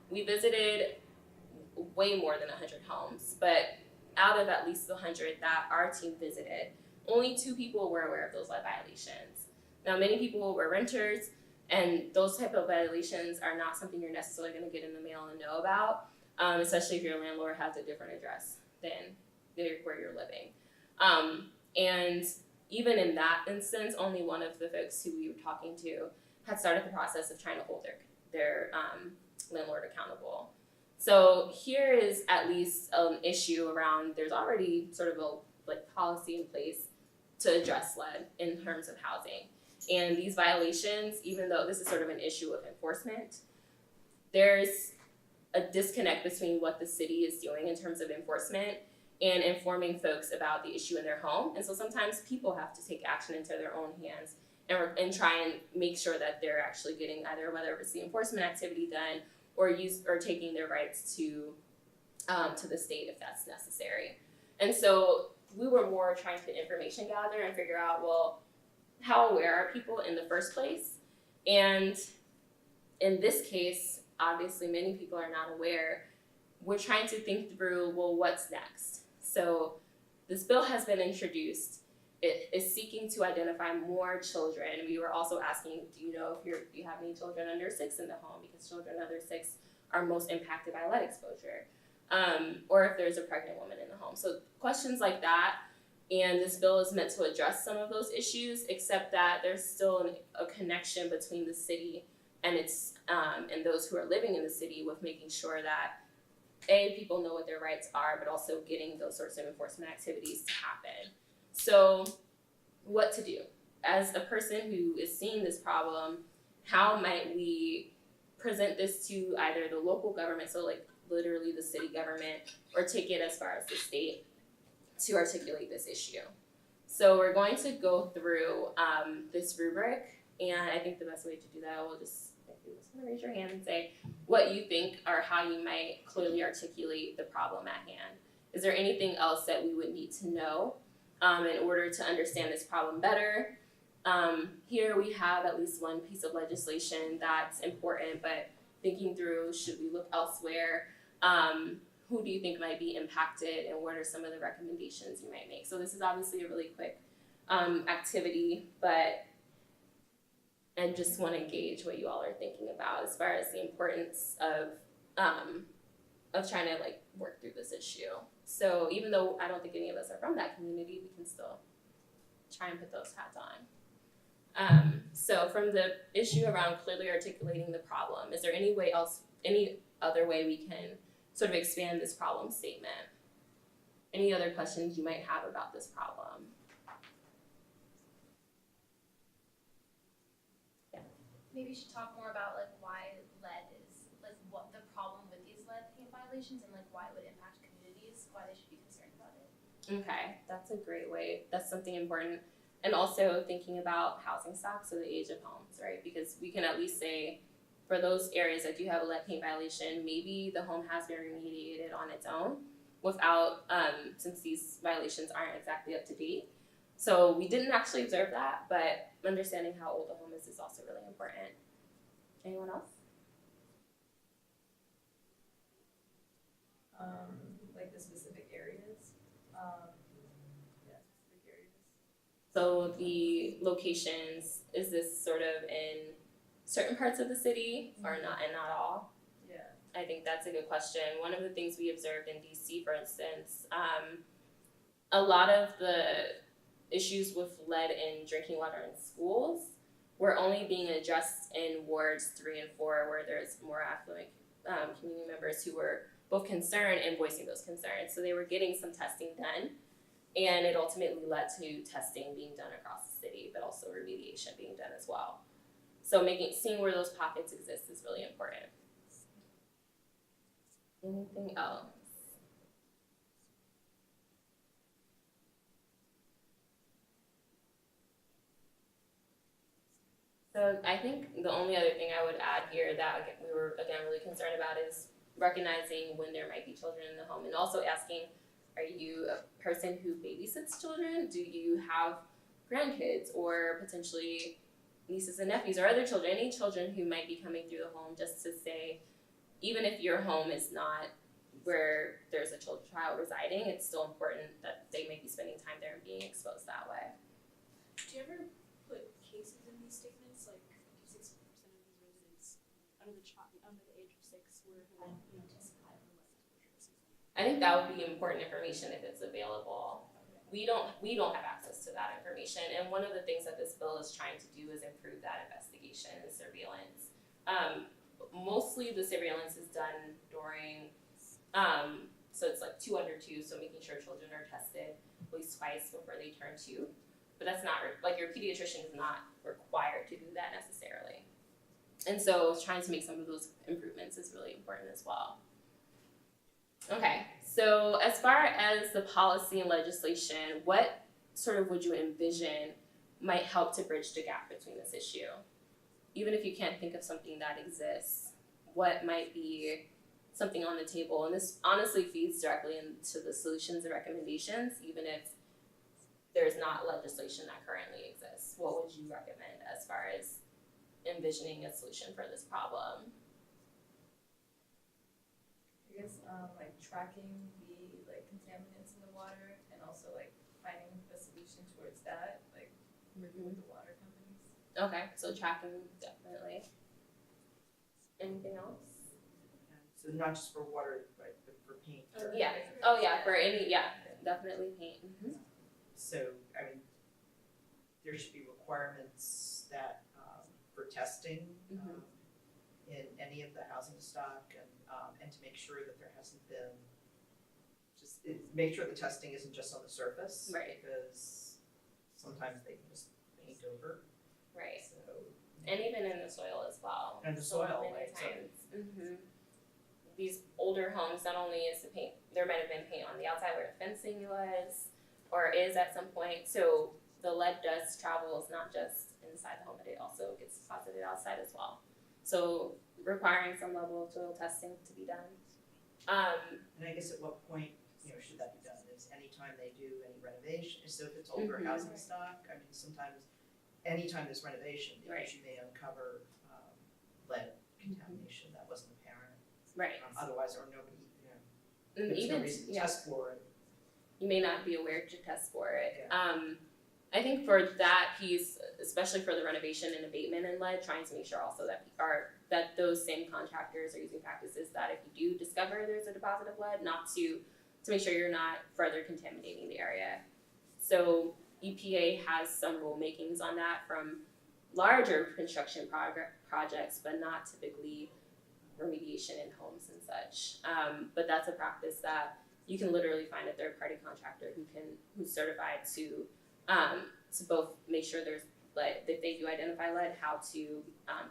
We visited way more than 100 homes, but out of at least the 100 that our team visited, only 2 people were aware of those lead violations. Now, many people were renters, and those type of violations are not something you're necessarily going to get in the mail and know about, especially if your landlord has a different address than where you're living. And even in that instance, only one of the folks who we were talking to had started the process of trying to hold their landlord accountable. So here is at least an issue around, there's already sort of a policy in place to address lead in terms of housing. And these violations, even though this is sort of an issue of enforcement, there's a disconnect between what the city is doing in terms of enforcement and informing folks about the issue in their home. And so sometimes people have to take action into their own hands and try and make sure that they're actually getting either whether it's the enforcement activity done or taking their rights to the state if that's necessary. And so we were more trying to information gather and figure out, well, how aware are people in the first place? And in this case, obviously many people are not aware, we're trying to think through, well, what's next? So this bill has been introduced. It is seeking to identify more children. We were also asking, do you know if you have any children under 6 in the home? Because children under 6 are most impacted by lead exposure. Or if there's a pregnant woman in the home. So questions like that. And this bill is meant to address some of those issues, except that there's still a connection between the city and its and those who are living in the city with making sure that people know what their rights are, but also getting those sorts of enforcement activities to happen. So what to do? As a person who is seeing this problem, how might we present this to either the local government, so like literally the city government, or take it as far as the state to articulate this issue? So we're going to go through this rubric, and I think the best way to do that, we'll just, if you just want to raise your hand and say what you think or how you might clearly articulate the problem at hand. Is there anything else that we would need to know in order to understand this problem better? Here we have at least one piece of legislation that's important, but thinking through, should we look elsewhere? Who do you think might be impacted, and what are some of the recommendations you might make? So this is obviously a really quick activity, but I just want to gauge what you all are thinking about as far as the importance of trying to like work through this issue. So even though I don't think any of us are from that community, we can still try and put those hats on. So from the issue around clearly articulating the problem, is there any other way we can sort of expand this problem statement? Any other questions you might have about this problem? Yeah. Maybe you should talk more about like why lead is, like what the problem with these lead paint violations and like why it would impact communities, why they should be concerned about it. Okay, that's a great way. That's something important. And also thinking about housing stock, so the age of homes, right? Because we can at least say, for those areas that do have a lead paint violation, maybe the home has been remediated on its own without, since these violations aren't exactly up to date. So we didn't actually observe that, but understanding how old the home is also really important. Anyone else? Like the specific areas. Specific areas. So the locations, is this sort of in certain parts of the city or not, and not all? Yeah. I think that's a good question. One of the things we observed in DC, for instance, a lot of the issues with lead in drinking water in schools were only being addressed in wards 3 and 4, where there's more affluent community members who were both concerned and voicing those concerns. So they were getting some testing done, and it ultimately led to testing being done across the city, but also remediation being done as well. So seeing where those pockets exist is really important. Anything else? So I think the only other thing I would add here that we were again really concerned about is recognizing when there might be children in the home, and also asking, are you a person who babysits children? Do you have grandkids or potentially nieces and nephews or other children, any children who might be coming through the home, just to say, even if your home is not where there's a child residing, it's still important that they may be spending time there and being exposed that way. Do you ever put cases in these statements, like 56% of these residents under the age of 6 were testified on lead exposure or something? I think that would be important information if it's available. We don't have access to that information, and one of the things that this bill is trying to do is improve that investigation and surveillance. Mostly the surveillance is done during, so it's like 2 under 2, so making sure children are tested at least twice before they turn 2. But that's not, like your pediatrician is not required to do that necessarily. And so trying to make some of those improvements is really important as well. Okay, so as far as the policy and legislation, what sort of would you envision might help to bridge the gap between this issue? Even if you can't think of something that exists, what might be something on the table? And this honestly feeds directly into the solutions and recommendations, even if there's not legislation that currently exists. What would you recommend as far as envisioning a solution for this problem. I guess like tracking the like contaminants in the water and also like finding a solution towards that, like working with the water companies. Okay, so tracking, definitely. Anything else? So not just for water, but for paint. Yeah. Oh yeah, for any, yeah, definitely paint. So, I mean, there should be requirements that, for testing, in any of the housing stock and to make sure that there hasn't been, make sure the testing isn't just on the surface. Right. Because sometimes they can just paint over, Right. so. And even in the soil as well. And the So soil, many right, so- times. These older homes, not only is the paint, there might have been paint on the outside where the fencing was, or is at some point, so the lead dust travels not just inside the home, but it also gets deposited outside as well. So requiring some level of soil testing to be done. And I guess at what point, should that be done? Is anytime they do any renovation, so if it's older housing stock, I mean, sometimes, anytime there's renovation, because you may uncover, lead contamination that wasn't apparent. Right. Otherwise, or nobody, And there's no even, reason to yeah, test for it. you may not be aware to test for it. Yeah. I think for that piece, especially for the renovation and abatement in lead, trying to make sure also that those same contractors are using practices that if you do discover there's a deposit of lead, not to make sure you're not further contaminating the area. So EPA has some rulemakings on that from larger construction projects, but not typically remediation in homes and such. But that's a practice that you can literally find a third-party contractor who's certified to both make sure there's lead, if they do identify lead, how to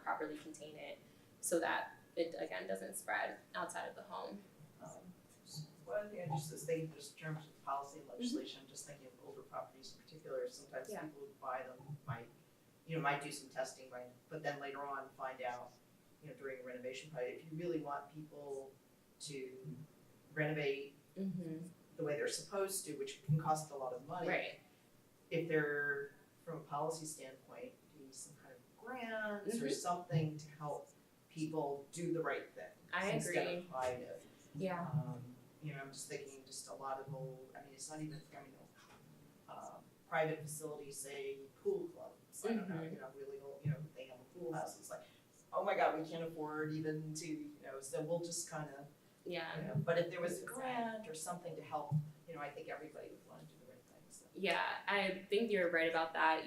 properly contain it so that it again doesn't spread outside of the home. One thing I just was thinking, just in terms of policy and legislation, I'm just thinking of older properties in particular. Sometimes people who buy them might do some testing, right? But then later on find out, during a renovation project, if you really want people to renovate the way they're supposed to, which can cost a lot of money. Right. If they're, from a policy standpoint, doing some kind of grants or something to help people do the right thing. I Instead agree. of hide it. Yeah. I'm just thinking just a lot of old, it's not even, private facilities, say pool clubs, I don't know, really old, they have a pool house, it's like, oh my God, we can't afford even to, so we'll just kind of, but if there was a grant or something to help, I think everybody would want to do the right thing, so. Yeah, I think you're right about that.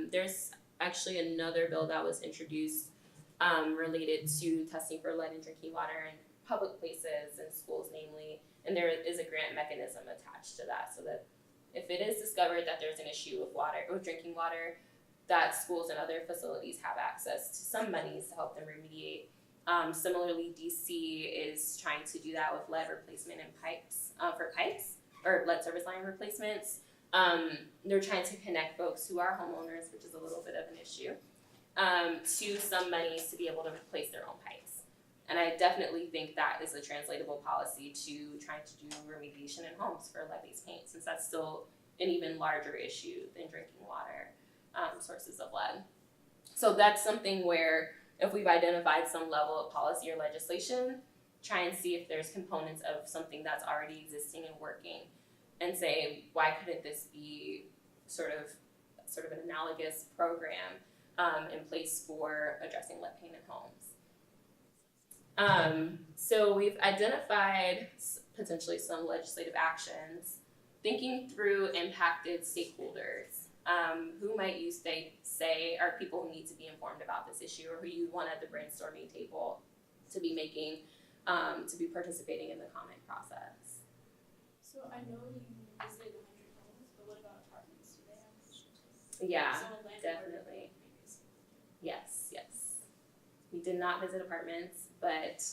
There's actually another bill that was introduced related to testing for lead in drinking water in public places and schools namely, and there is a grant mechanism attached to that so that if it is discovered that there's an issue with drinking water, that schools and other facilities have access to some monies to help them remediate. Similarly, DC is trying to do that with lead replacement in pipes, for pipes, or lead service line replacements. They're trying to connect folks who are homeowners, which is a little bit of an issue, to some monies to be able to replace their own pipes. And I definitely think that is a translatable policy to trying to do remediation in homes for lead-based paint, since that's still an even larger issue than drinking water sources of lead. So that's something where if we've identified some level of policy or legislation, try and see if there's components of something that's already existing and working, and say, why couldn't this be sort of an analogous program in place for addressing lead paint in homes? So we've identified potentially some legislative actions, thinking through impacted stakeholders. Who might you say are people who need to be informed about this issue, or who you want at the brainstorming table to be participating in the comment process? So I know you visited 100 homes, but what about apartments? Do they have this too? Yeah, So a landlord definitely. previously. Yes. We did not visit apartments, but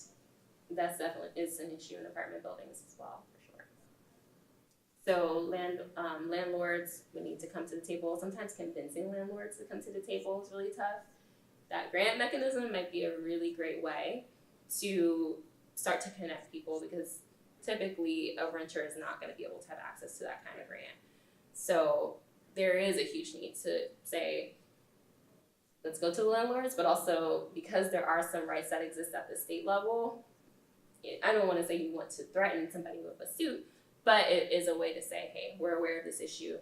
that's definitely is an issue in apartment buildings as well, for sure. So landlords would need to come to the table. Sometimes convincing landlords to come to the table is really tough. That grant mechanism might be a really great way to start to connect people, because typically a renter is not going to be able to have access to that kind of grant. So there is a huge need to say, let's go to the landlords, but also because there are some rights that exist at the state level, I don't want to say you want to threaten somebody with a suit, but it is a way to say, hey, we're aware of this issue.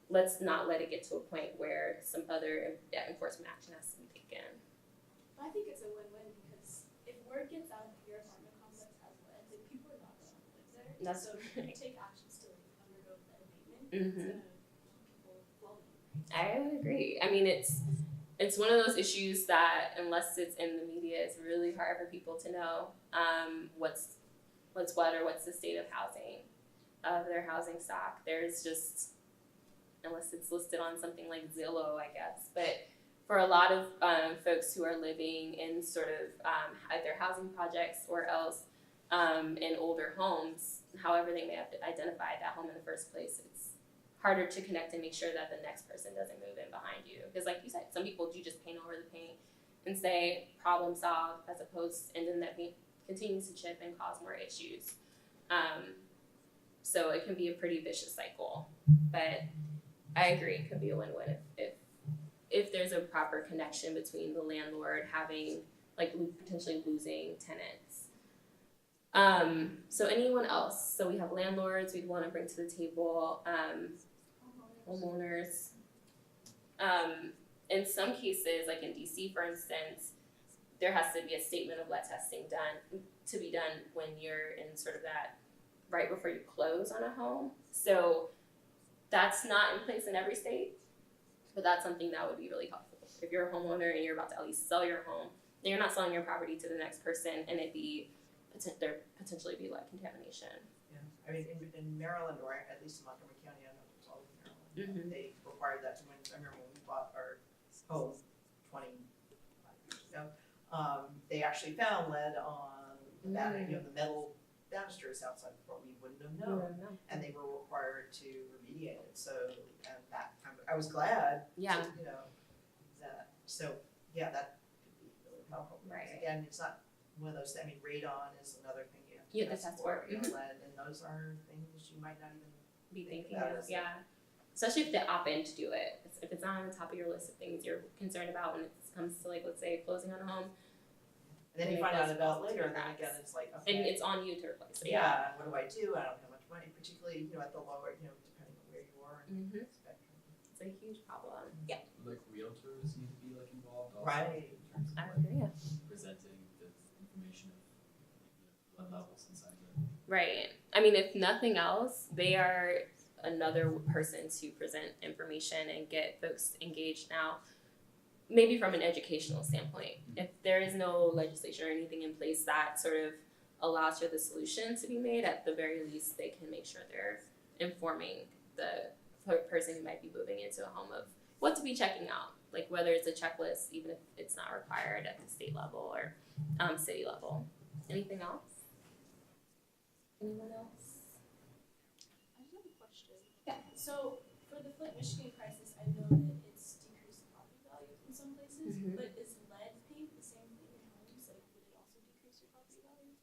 Let's not let it get to a point where some other enforcement action has to be taken. I think it's a win-win because if word gets out that your apartment complex has lead, then people are not going to live there. That's so if you take actions to undergo lead abatement, it's Mhm. going to keep people flowing. I would agree. I mean, it's one of those issues that unless it's in the media, it's really hard for people to know what's what or what's the state of housing, of their housing stock. There's just, unless it's listed on something like Zillow, I guess. But for a lot of folks who are living in sort of either housing projects or else in older homes, however they may have identified that home in the first place, it's harder to connect and make sure that the next person doesn't move in behind you. Because like you said, some people do just paint over the paint and say problem solved, as opposed, and then that paint continues to chip and cause more issues. So it can be a pretty vicious cycle. But I agree, it could be a win-win if there's a proper connection between the landlord having, like, potentially losing tenants. So anyone else? So we have landlords we'd want to bring to the table, homeowners. In some cases, like in DC, for instance, there has to be a statement of lead testing to be done when you're in sort of that right before you close on a home. So that's not in place in every state, but that's something that would be really helpful. If you're a homeowner and you're about to at least sell your home, then you're not selling your property to the next person and there potentially be lead contamination. Yeah, I mean, in Maryland, or at least in Montgomery County, I don't know if it's all in Maryland, they required that when, I remember when we bought our home 25 years ago, they actually found lead on the metal banisters outside the door. We wouldn't have known, and they were required to remediate it. So, and that I was glad. Yeah. To, that. So yeah, that could be really helpful. Right. Again, it's not one of those. I mean, radon is another thing you have to Yeah, test that's for. Mm-hmm. Lead, and those are things you might not even Be think thinking about of, yeah. Especially if they opt in to do it. If it's not on the top of your list of things you're concerned about when it comes to, like, let's say closing on a home. And then you find out about later, then again, it's like, okay. And it's on you to replace it. Yeah, what do I do? I don't have much money, particularly, at the lower, depending on where you are in the spectrum. It's a huge problem. Yeah. Like realtors need to be like involved also Right. in terms of I like agree. presenting the information of like, blood levels inside the Right. I mean, if nothing else, they are another person to present information and get folks engaged now. Maybe from an educational standpoint, if there is no legislation or anything in place that sort of allows for the solution to be made, at the very least, they can make sure they're informing the person who might be moving into a home of what to be checking out, like whether it's a checklist, even if it's not required at the state level or city level. Anything else? Anyone else? I just have a question. Yeah. So for the Flint, Michigan crisis, I know that it's decreased property values in some places, but is lead paint the same thing in homes? Like, would it also decrease your property value?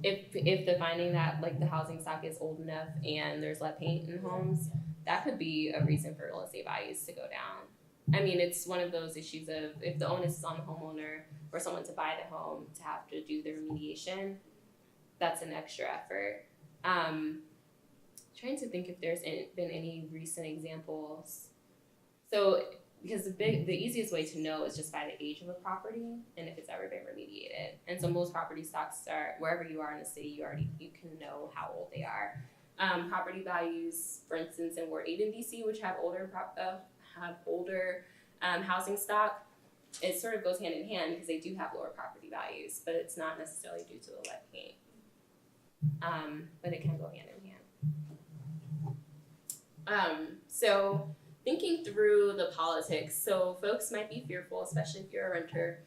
If the finding that, like, the housing stock is old enough and there's lead paint in homes, that could be a reason for real estate values to go down. I mean, it's one of those issues of if the onus is on the homeowner or someone to buy the home to have to do the remediation, that's an extra effort. Trying to think if there's been any recent examples. So, because the easiest way to know is just by the age of a property and if it's ever been remediated. And so most property stocks are, wherever you are in the city, you can know how old they are. Property values, for instance, in Ward 8 in DC, which have older housing stock, it sort of goes hand in hand because they do have lower property values, but it's not necessarily due to the lead paint. But it can go hand in hand. So thinking through the politics, so folks might be fearful, especially if you're a renter.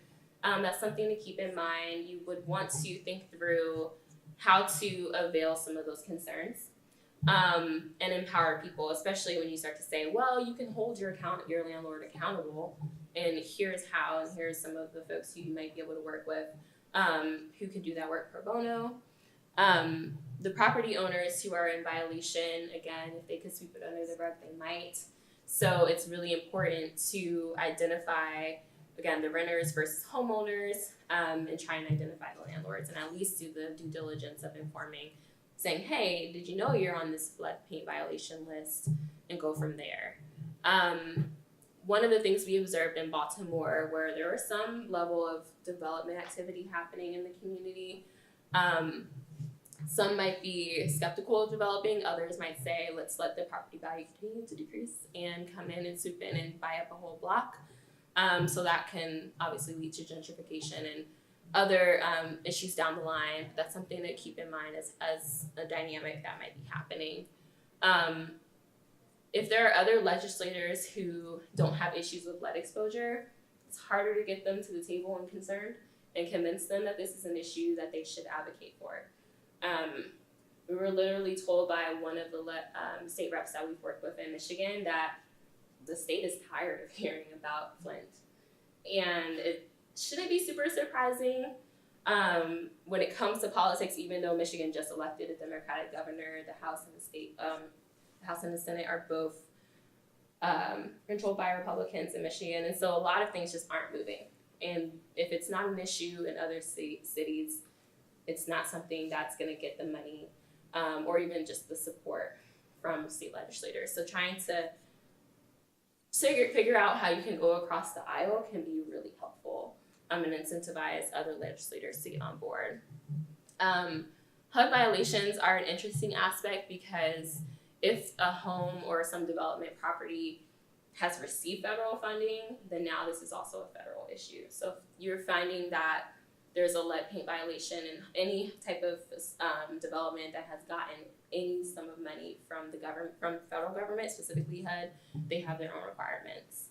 That's something to keep in mind. You would want to think through how to avail some of those concerns. And empower people, especially when you start to say, well, you can hold your landlord accountable, and here's how, and here's some of the folks who you might be able to work with, who can do that work pro bono. The property owners who are in violation, again, if they could sweep it under the rug, they might. So it's really important to identify again, the renters versus homeowners, and try and identify the landlords and at least do the due diligence of informing, saying, hey, did you know you're on this floodplain violation list, and go from there. One of the things we observed in Baltimore, where there was some level of development activity happening in the community, some might be skeptical of developing, others might say, let's let the property value continue to decrease and come in and swoop in and buy up a whole block. So that can obviously lead to gentrification and other issues down the line. That's something to keep in mind as a dynamic that might be happening. If there are other legislators who don't have issues with lead exposure, it's harder to get them to the table and concerned and convince them that this is an issue that they should advocate for. We were literally told by one of the state reps that we've worked with in Michigan that the state is tired of hearing about Flint. And it shouldn't be super surprising when it comes to politics, even though Michigan just elected a Democratic governor, the House and the state, the House and the Senate are both controlled by Republicans in Michigan. And so a lot of things just aren't moving. And if it's not an issue in other cities, it's not something that's going to get the money or even just the support from state legislators. So trying to figure out how you can go across the aisle can be really helpful and incentivize other legislators to get on board. HUD violations are an interesting aspect because if a home or some development property has received federal funding, then now this is also a federal issue. So if you're finding that there's a lead paint violation in any type of development that has gotten any sum of money from the government, from the federal government, specifically HUD, they have their own requirements.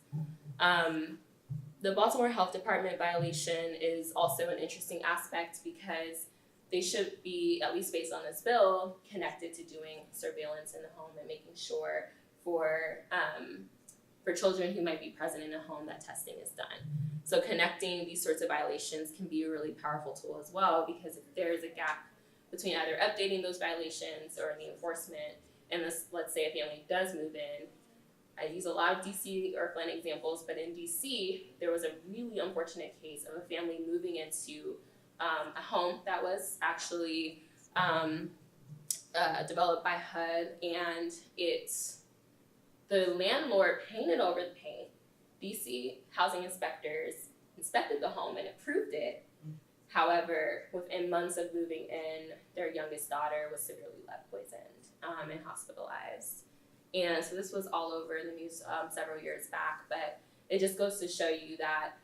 The Baltimore Health Department violation is also an interesting aspect because they should be, at least based on this bill, connected to doing surveillance in the home and making sure for children who might be present in a home that testing is done. So connecting these sorts of violations can be a really powerful tool as well, because if there is a gap between either updating those violations or the enforcement, and this, let's say a family does move in, I use a lot of DC or Flint examples, but in DC, there was a really unfortunate case of a family moving into a home that was actually developed by HUD, and the landlord painted over the paint. DC housing inspectors inspected the home and approved it. However, within months of moving in, their youngest daughter was severely lead poisoned and hospitalized. And so this was all over the news several years back, but it just goes to show you that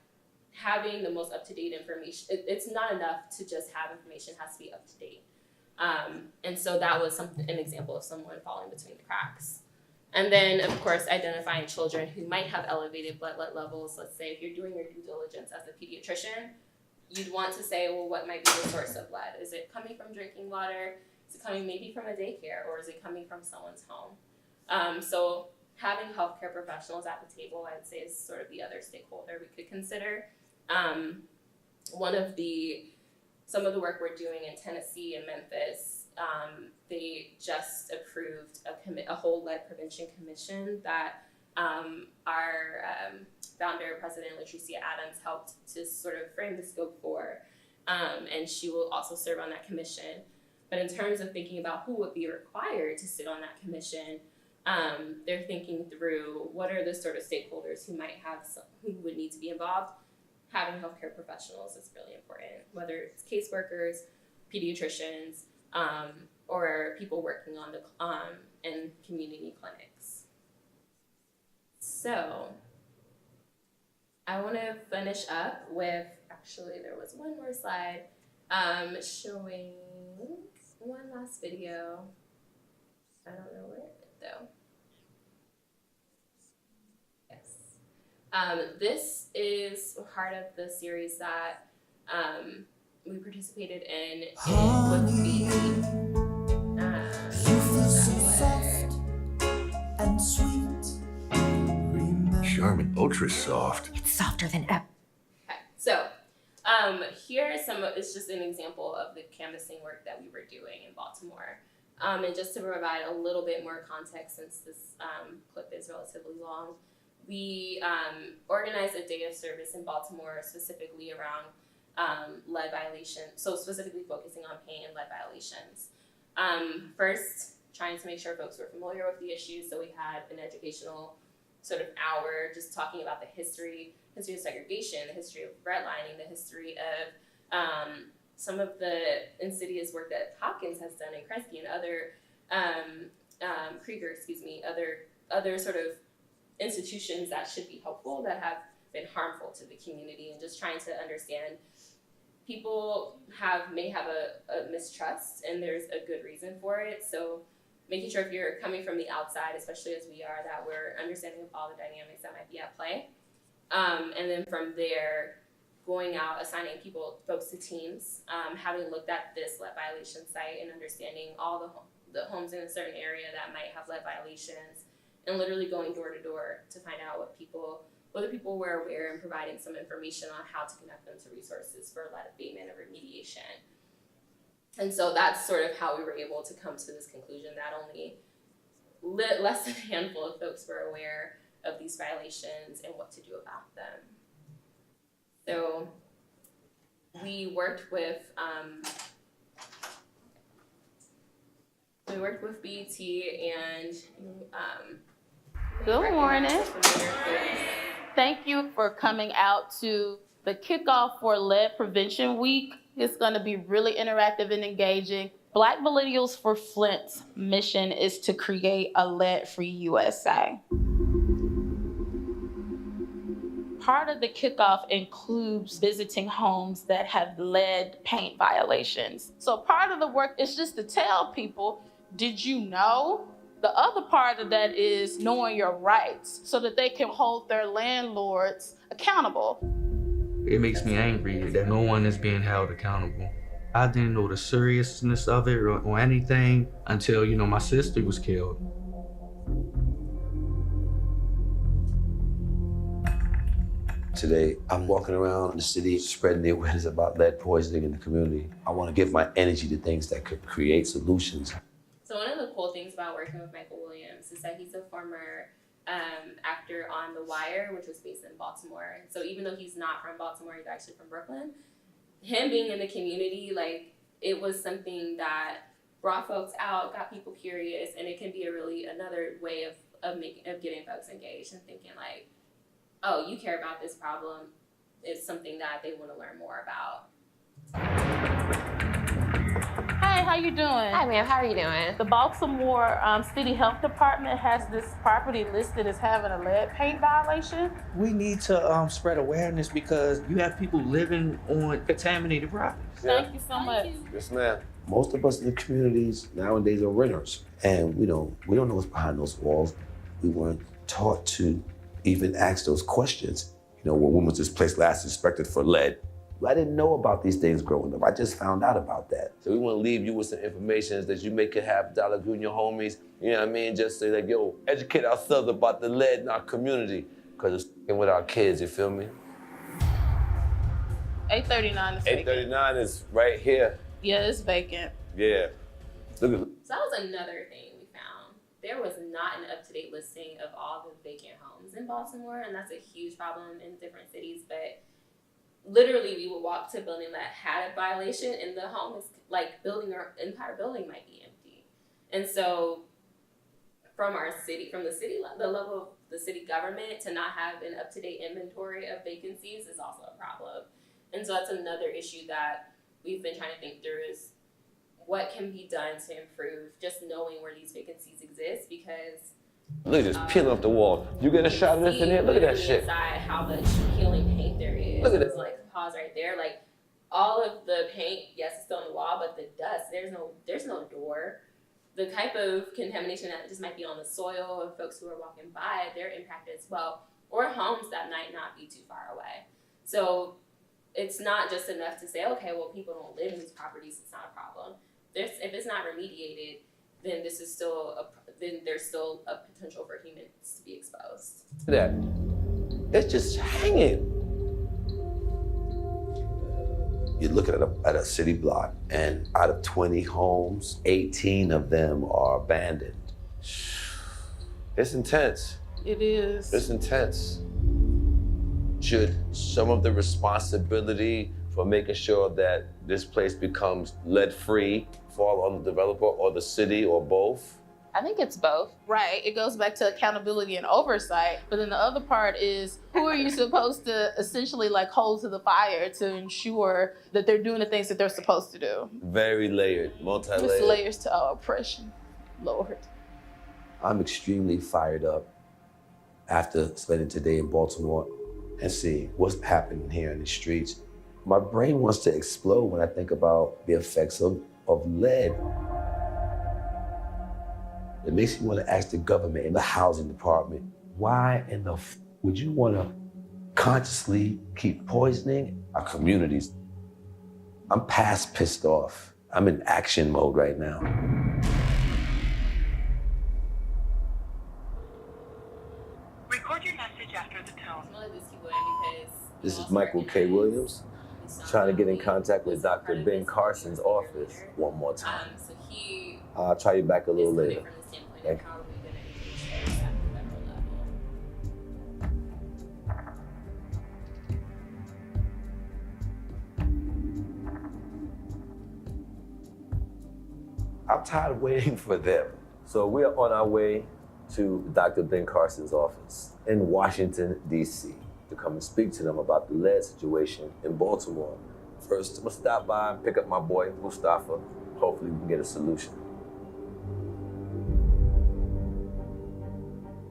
having the most up-to-date information, it's not enough to just have information, it has to be up-to-date. And so that was an example of someone falling between the cracks. And then, of course, identifying children who might have elevated blood lead levels. Let's say if you're doing your due diligence as a pediatrician, you'd want to say, well, what might be the source of lead? Is it coming from drinking water? Is it coming maybe from a daycare? Or is it coming from someone's home? So having healthcare professionals at the table, I'd say, is sort of the other stakeholder we could consider. Some of the work we're doing in Tennessee and Memphis, they just approved a whole lead prevention commission that our founder, President Latricia Adams, helped to sort of frame the scope for, and she will also serve on that commission. But in terms of thinking about who would be required to sit on that commission, they're thinking through what are the sort of stakeholders who would need to be involved. Having healthcare professionals is really important, whether it's caseworkers, pediatricians, or people working on in community clinics. So I want to finish up with, actually there was one more slide showing one last video. I don't know where it went though. This is part of the series that we participated in with the and sweet. Charmin Ultra Soft. It's softer than ever. Okay, so here is it's just an example of the canvassing work that we were doing in Baltimore. And just to provide a little bit more context, since this clip is relatively long, we organized a day of service in Baltimore specifically around lead violations, so specifically focusing on paint and lead violations. First, trying to make sure folks were familiar with the issue, so we had an educational sort of hour just talking about the history of segregation, the history of redlining, the history of some of the insidious work that Hopkins has done and Kresge and other Krieger, other sort of institutions that should be helpful that have been harmful to the community, and just trying to understand people may have a mistrust, and there's a good reason for it. So making sure if you're coming from the outside, especially as we are, that we're understanding of all the dynamics that might be at play. And then from there, going out, assigning folks to teams, having looked at this lead violation site and understanding all the homes in a certain area that might have lead violations, and literally going door to door to find out whether people were aware, and providing some information on how to connect them to resources for lead abatement and remediation. And so that's sort of how we were able to come to this conclusion that only less than a handful of folks were aware of these violations and what to do about them. So we worked with BET and Good morning. Thank you for coming out to the kickoff for Lead Prevention Week. It's going to be really interactive and engaging. Black Millennials for Flint's mission is to create a lead-free USA. Part of the kickoff includes visiting homes that have lead paint violations. So part of the work is just to tell people, did you know? The other part of that is knowing your rights so that they can hold their landlords accountable. It makes me angry that no one is being held accountable. I didn't know the seriousness of it or anything until, my sister was killed. Today, I'm walking around the city spreading the awareness about lead poisoning in the community. I want to give my energy to things that could create solutions. So one of the cool things about working with Michael Williams is that he's a former actor on The Wire, which was based in Baltimore. So even though he's not from Baltimore, he's actually from Brooklyn. Him being in the community, it was something that brought folks out, got people curious, and it can be another way of getting folks engaged and thinking oh, you care about this problem. It's something that they want to learn more about. Hi, how you doing? Hi, ma'am. How are you doing? The Baltimore City Health Department has this property listed as having a lead paint violation. We need to spread awareness because you have people living on contaminated properties. Thank you so much. Yes, ma'am. Most of us in the communities nowadays are renters, and we don't know what's behind those walls. We weren't taught to even ask those questions. When women was displaced last inspected for lead. I didn't know about these things growing up. I just found out about that. So we want to leave you with some information that you may could have dialogue with your homies. You know what I mean? Just say yo, educate ourselves about the lead in our community, because it's with our kids, you feel me? 839 is vacant. 839 is right here. Yeah, it's vacant. Yeah. Look at So that was another thing we found. There was not an up-to-date listing of all the vacant homes in Baltimore, and that's a huge problem in different cities, but literally we would walk to a building that had a violation, and the home is entire building might be empty. And so from the level of the city government to not have an up-to-date inventory of vacancies is also a problem. And so that's another issue that we've been trying to think through, is what can be done to improve just knowing where these vacancies exist, because look at this peeling off the wall. You get a shot of this in here? Look at that shit. Inside how much peeling paint there is. Look at it. Pause right there. All of the paint, yes, it's still on the wall, but the dust, there's no door. The type of contamination that just might be on the soil of folks who are walking by, they're impacted as well, or homes that might not be too far away. So it's not just enough to say, okay, well, people don't live in these properties, it's not a problem. If it's not remediated, then there's still a potential for humans to be exposed. Look at that. It's just hanging. You're looking at a city block, and out of 20 homes, 18 of them are abandoned. It's intense. It is. It's intense. Should some of the responsibility for making sure that this place becomes lead-free fall on the developer or the city or both? I think it's both, right? It goes back to accountability and oversight. But then the other part is, who are you supposed to essentially like hold to the fire to ensure that they're doing the things that they're supposed to do? Very layered, multi-layered. There's layers to our oppression, Lord. I'm extremely fired up after spending today in Baltimore and seeing what's happening here in the streets. My brain wants to explode when I think about the effects of lead. It makes me want to ask the government and the housing department, why in the would you want to consciously keep poisoning our communities? I'm past pissed off. I'm in action mode right now. Record your message after the tone. This is Michael K. Williams, trying to get in contact with Dr. Ben Carson's office one more time. I'll try you back a little later. Thank you. I'm tired of waiting for them. So we are on our way to Dr. Ben Carson's office in Washington, D.C. to come and speak to them about the lead situation in Baltimore. First, I'm gonna stop by and pick up my boy, Mustafa. Hopefully we can get a solution.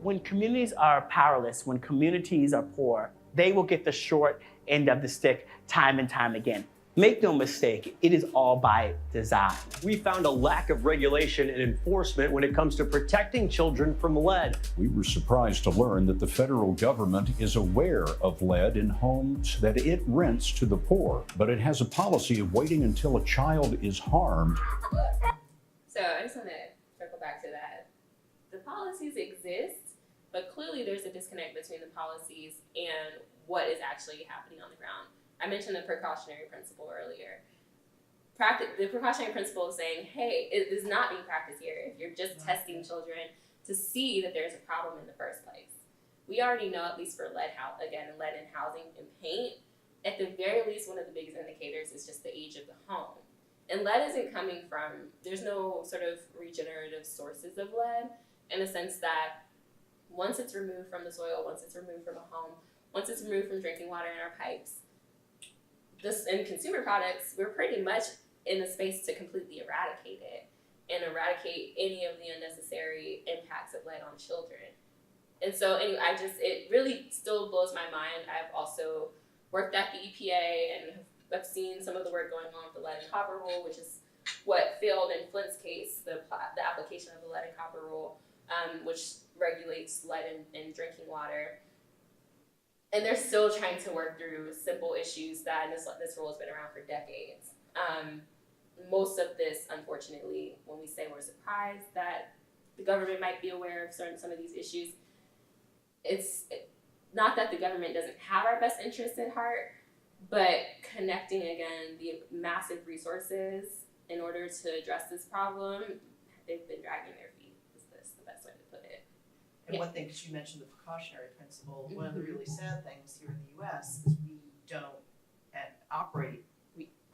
When communities are powerless, when communities are poor, they will get the short end of the stick time and time again. Make no mistake, it is all by design. We found a lack of regulation and enforcement when it comes to protecting children from lead. We were surprised to learn that the federal government is aware of lead in homes that it rents to the poor, but it has a policy of waiting until a child is harmed. So I just want to circle back to that. The policies exist, but clearly there's a disconnect between the policies and what is actually happening on the ground. I mentioned the precautionary principle earlier. The precautionary principle is saying, hey, it is not being practiced here if you're just testing children to see that there's a problem in the first place. We already know, at least for lead in housing and paint, at the very least, one of the biggest indicators is just the age of the home. And lead isn't coming from, there's no sort of regenerative sources of lead, in the sense that once it's removed from the soil, once it's removed from a home, once it's removed from drinking water in our pipes, in consumer products, we're pretty much in a space to completely eradicate it and eradicate any of the unnecessary impacts of lead on children. And so anyway, it really still blows my mind. I've also worked at the EPA and I've seen some of the work going on with the lead and copper rule, which is what failed in Flint's case, the application of the lead and copper rule, which regulates lead in drinking water. And they're still trying to work through simple issues that this rule has been around for decades. Most of this, unfortunately, when we say we're surprised that the government might be aware of some of these issues, it's not that the government doesn't have our best interests at heart, but connecting, again, the massive resources in order to address this problem, they've been dragging their feet, is the best way to put it. And one thing, because you mentioned the precautionary principle, one of the really sad things here in the US is we don't operate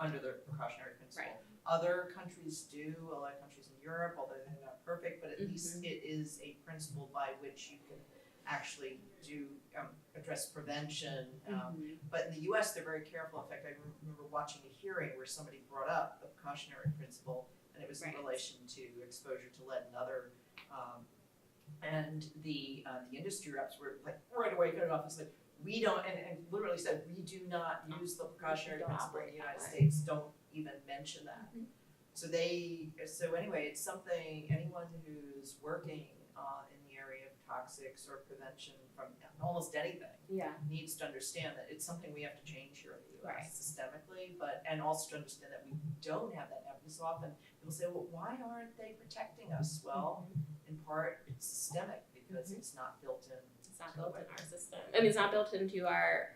under the precautionary principle. Right. Other countries do, a lot of countries in Europe, although they're not perfect, but at least it is a principle by which you can actually address prevention. But in the US, they're very careful. In fact, I remember watching a hearing where somebody brought up the precautionary principle, and it was in relation to exposure to lead and other and the industry reps were like right away cut it off. It's like, we don't, and literally said, we do not use the precautionary principle in the United States. Don't even mention that. So anyway, it's something anyone who's working in the area of toxics or prevention from almost anything needs to understand that it's something we have to change here in the US systemically, and also to understand that we don't have that happen so often. People say, well, why aren't they protecting us? Well, in part, it's systemic because it's not built in. It's not built in our system. I mean, it's not built into our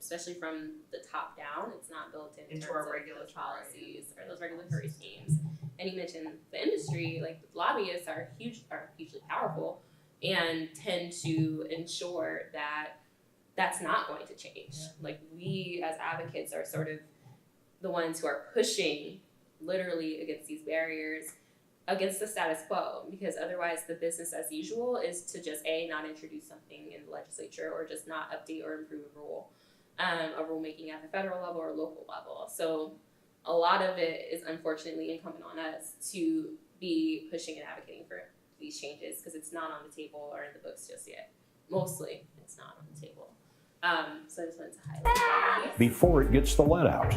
especially from the top down, it's not built into our regulatory policies or those regulatory schemes. And you mentioned the industry, like lobbyists are hugely powerful, and tend to ensure that that's not going to change. Like, we as advocates are sort of the ones who are pushing literally against these barriers, against the status quo, because otherwise the business as usual is to just not introduce something in the legislature, or just not update or improve a rulemaking at the federal level or local level. So a lot of it is unfortunately incumbent on us to be pushing and advocating for these changes, because it's not on the table or in the books just yet. Mostly it's not on the table. So I just wanted to highlight that. Before it gets the lead out.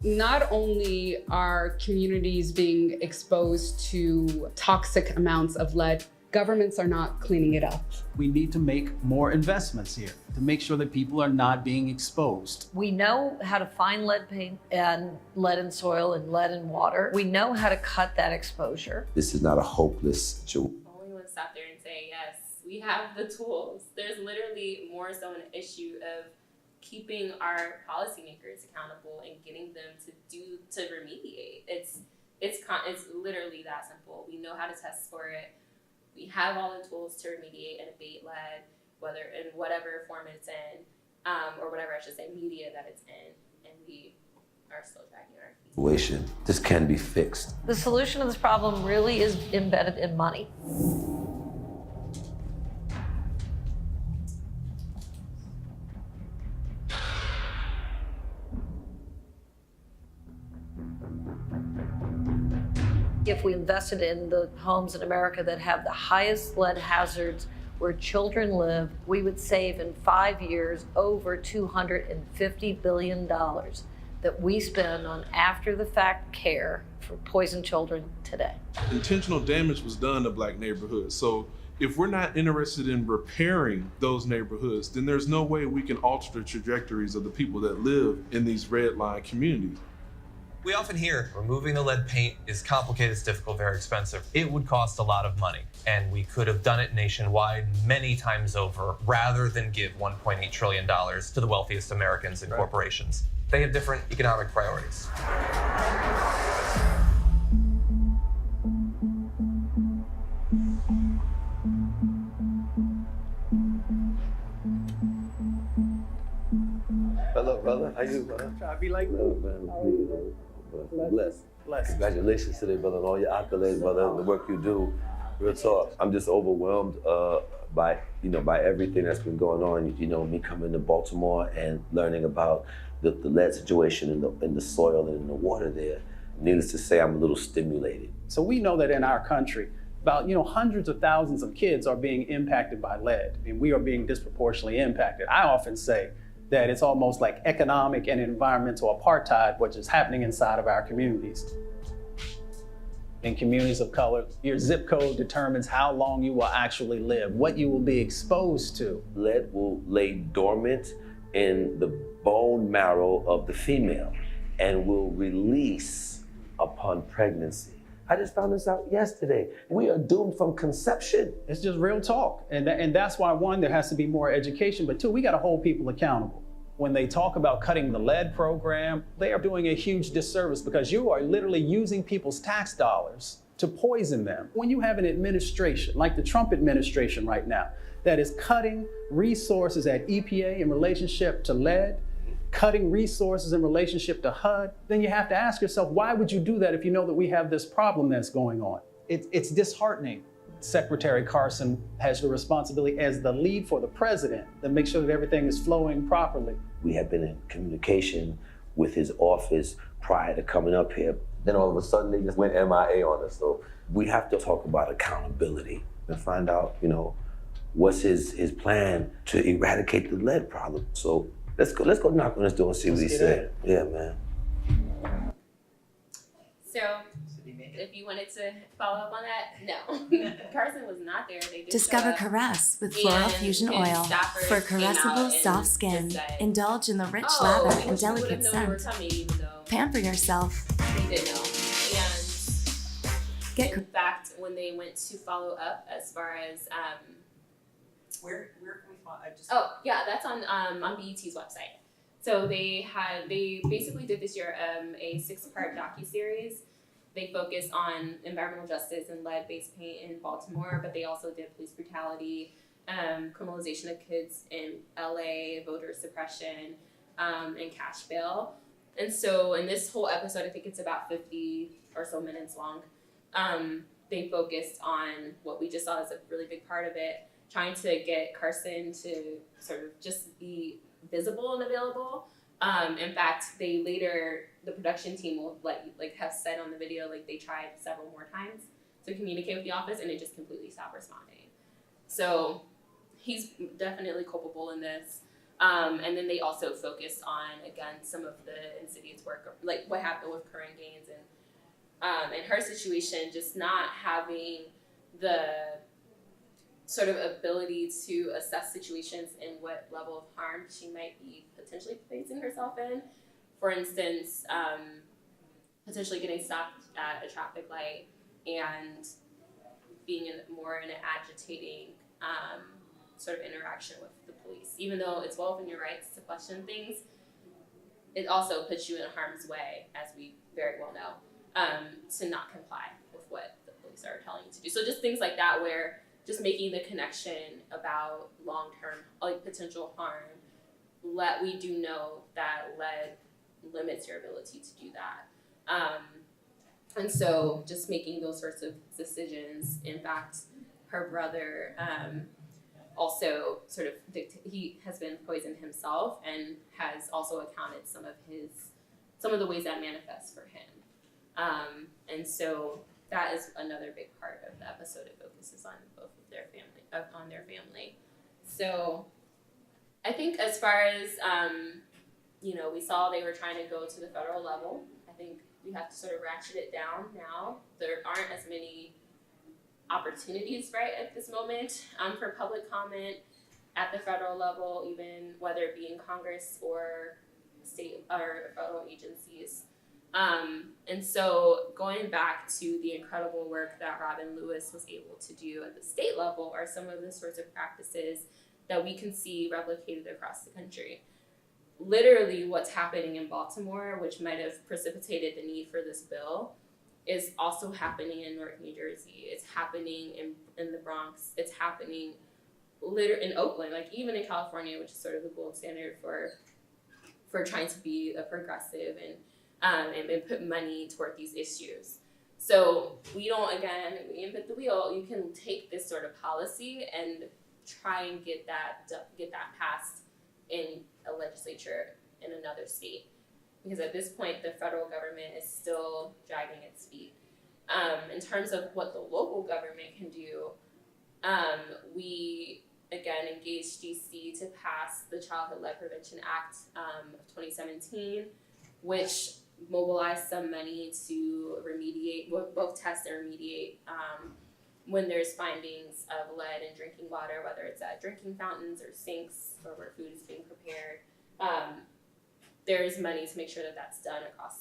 Not only are communities being exposed to toxic amounts of lead, governments are not cleaning it up. We need to make more investments here to make sure that people are not being exposed. We know how to find lead paint and lead in soil and lead in water. We know how to cut that exposure. This is not a hopeless situation. Only one stop there and say, yes, we have the tools. There's literally more so an issue of keeping our policymakers accountable and getting them to remediate. It's literally that simple. We know how to test for it. We have all the tools to remediate and abate lead, whether in whatever form it's in, or whatever I should say, media that it's in, and we are still dragging our feet. Situation. This can be fixed. The solution to this problem really is embedded in money. If we invested in the homes in America that have the highest lead hazards where children live, we would save in 5 years over $250 billion that we spend on after-the-fact care for poisoned children today. Intentional damage was done to Black neighborhoods. So if we're not interested in repairing those neighborhoods, then there's no way we can alter the trajectories of the people that live in these red line communities. We often hear removing the lead paint is complicated, it's difficult, very expensive. It would cost a lot of money, and we could have done it nationwide many times over rather than give $1.8 trillion to the wealthiest Americans and corporations. They have different economic priorities. Hello, brother. How you, brother? Try to be like Hello, man. Bless. Congratulations today, brother, on all your accolades, brother, and the work you do. Real talk. I'm just overwhelmed by everything that's been going on. Me coming to Baltimore and learning about the lead situation in the soil and in the water there. Needless to say, I'm a little stimulated. So we know that in our country, about hundreds of thousands of kids are being impacted by lead, and we are being disproportionately impacted. I often say that it's almost like economic and environmental apartheid, which is happening inside of our communities. In communities of color, your zip code determines how long you will actually live, what you will be exposed to. Lead will lay dormant in the bone marrow of the female and will release upon pregnancy. I just found this out yesterday. We are doomed from conception. It's just real talk. And that's why, one, there has to be more education, but two, we gotta hold people accountable. When they talk about cutting the lead program, they are doing a huge disservice because you are literally using people's tax dollars to poison them. When you have an administration, like the Trump administration right now, that is cutting resources at EPA in relationship to lead, cutting resources in relationship to HUD, then you have to ask yourself, why would you do that if you know that we have this problem that's going on? It's disheartening. Secretary Carson has the responsibility as the lead for the president to make sure that everything is flowing properly. We have been in communication with his office prior to coming up here. Then all of a sudden they just went MIA on us. So we have to talk about accountability and find out, what's his plan to eradicate the lead problem. So let's go knock on his door and see what he said. Yeah, man. So if you wanted to follow up on that, no. Carson was not there. They Discover Caress with Floral Fusion Oil for caressable soft skin. Indulge in the rich lather and delicate scent. Pamper yourself. They did know. And in fact, when they went to follow up as far as where can we find? That's on BET's website. So they basically did this year a 6-part docuseries They focus on environmental justice and lead-based paint in Baltimore, but they also did police brutality, criminalization of kids in LA, voter suppression, and cash bail. And so in this whole episode, I think it's about 50 or so minutes long, they focused on what we just saw as a really big part of it, trying to get Carson to sort of just be visible and available. In fact, the production team will have said on the video, they tried several more times to communicate with the office and it just completely stopped responding. So he's definitely culpable in this. And then they also focused on, again, some of the insidious work, like what happened with Corinne Gaines and in her situation, just not having the sort of ability to assess situations and what level of harm she might be potentially placing herself in. For instance, potentially getting stopped at a traffic light and being more in an agitating sort of interaction with the police. Even though it's well within your rights to question things, it also puts you in harm's way, as we very well know, to not comply with what the police are telling you to do. So just things like that, where just making the connection about long-term potential harm, we do know that lead limits your ability to do that. And so just making those sorts of decisions. In fact, her brother also sort of he has been poisoned himself and has also accounted some of the ways that manifests for him. And so that is another big part of the episode. It focuses on both of their family. So I think as far as we saw they were trying to go to the federal level. I think we have to sort of ratchet it down now. There aren't as many opportunities right at this moment for public comment at the federal level, even whether it be in Congress or state or federal agencies. And so going back to the incredible work that Robin Lewis was able to do at the state level are some of the sorts of practices that we can see replicated across the country. Literally what's happening in Baltimore, which might have precipitated the need for this bill, is also happening in North New Jersey. It's happening in the Bronx. It's happening in Oakland, even in California, which is sort of the gold standard for trying to be a progressive and put money toward these issues. So we invent the wheel. You can take this sort of policy and try and get that passed in a legislature in another state. Because at this point, the federal government is still dragging its feet. In terms of what the local government can do, we, again, engaged DC to pass the Childhood Lead Prevention Act of 2017, which mobilized some money to remediate, both test and remediate when there's findings of lead in drinking water, whether it's at drinking fountains or sinks or where food is being prepared. There's money to make sure that that's done across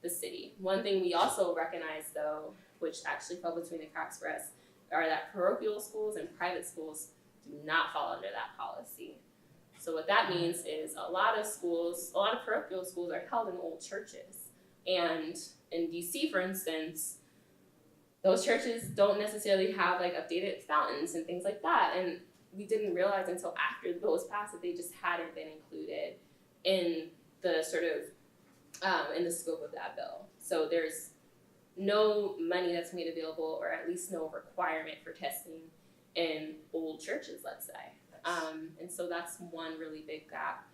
the city. One thing we also recognize, though, which actually fell between the cracks for us, are that parochial schools and private schools do not fall under that policy. So what that means is a lot of parochial schools are held in old churches. And in DC, for instance, those churches don't necessarily have updated fountains and things like that. And we didn't realize until after the bill was passed that they just hadn't been included in the sort of in the scope of that bill. So there's no money that's made available, or at least no requirement for testing in old churches, let's say. And so that's one really big gap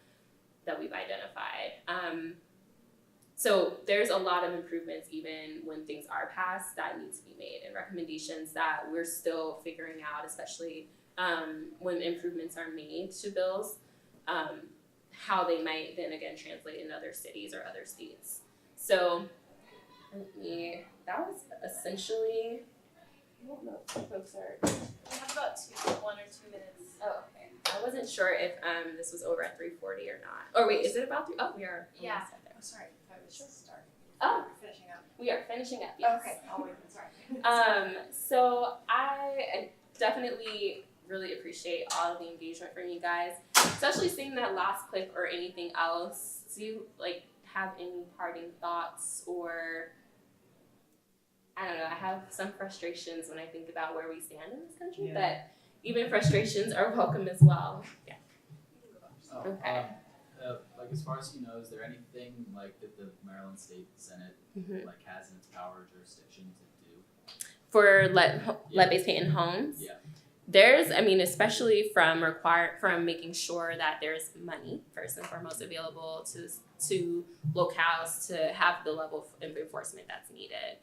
that we've identified. So there's a lot of improvements even when things are passed that need to be made, and recommendations that we're still figuring out, especially when improvements are made to bills, how they might then again translate in other cities or other states. So that was essentially, I don't know if folks are. We have about 1 or 2 minutes. Oh, okay. I wasn't sure if this was over at 3:40 or not. Or wait, is it about 3? Oh, we are. Yeah. Oh, sorry, I was just starting. Oh, We're finishing up. We are finishing up. Yes. Okay, I'll wait. Sorry. So I definitely really appreciate all of the engagement from you guys, especially seeing that last clip or anything else. Do you have any parting thoughts or I don't know, I have some frustrations when I think about where we stand in this country, but even frustrations are welcome as well. Yeah. Okay. Like as far as you know, is there anything like that the Maryland State Senate like has in its power or jurisdiction to do? For lead-based paint in homes? Yeah. There's, I mean, especially from making sure that there's money, first and foremost, available to locales to have the level of enforcement that's needed.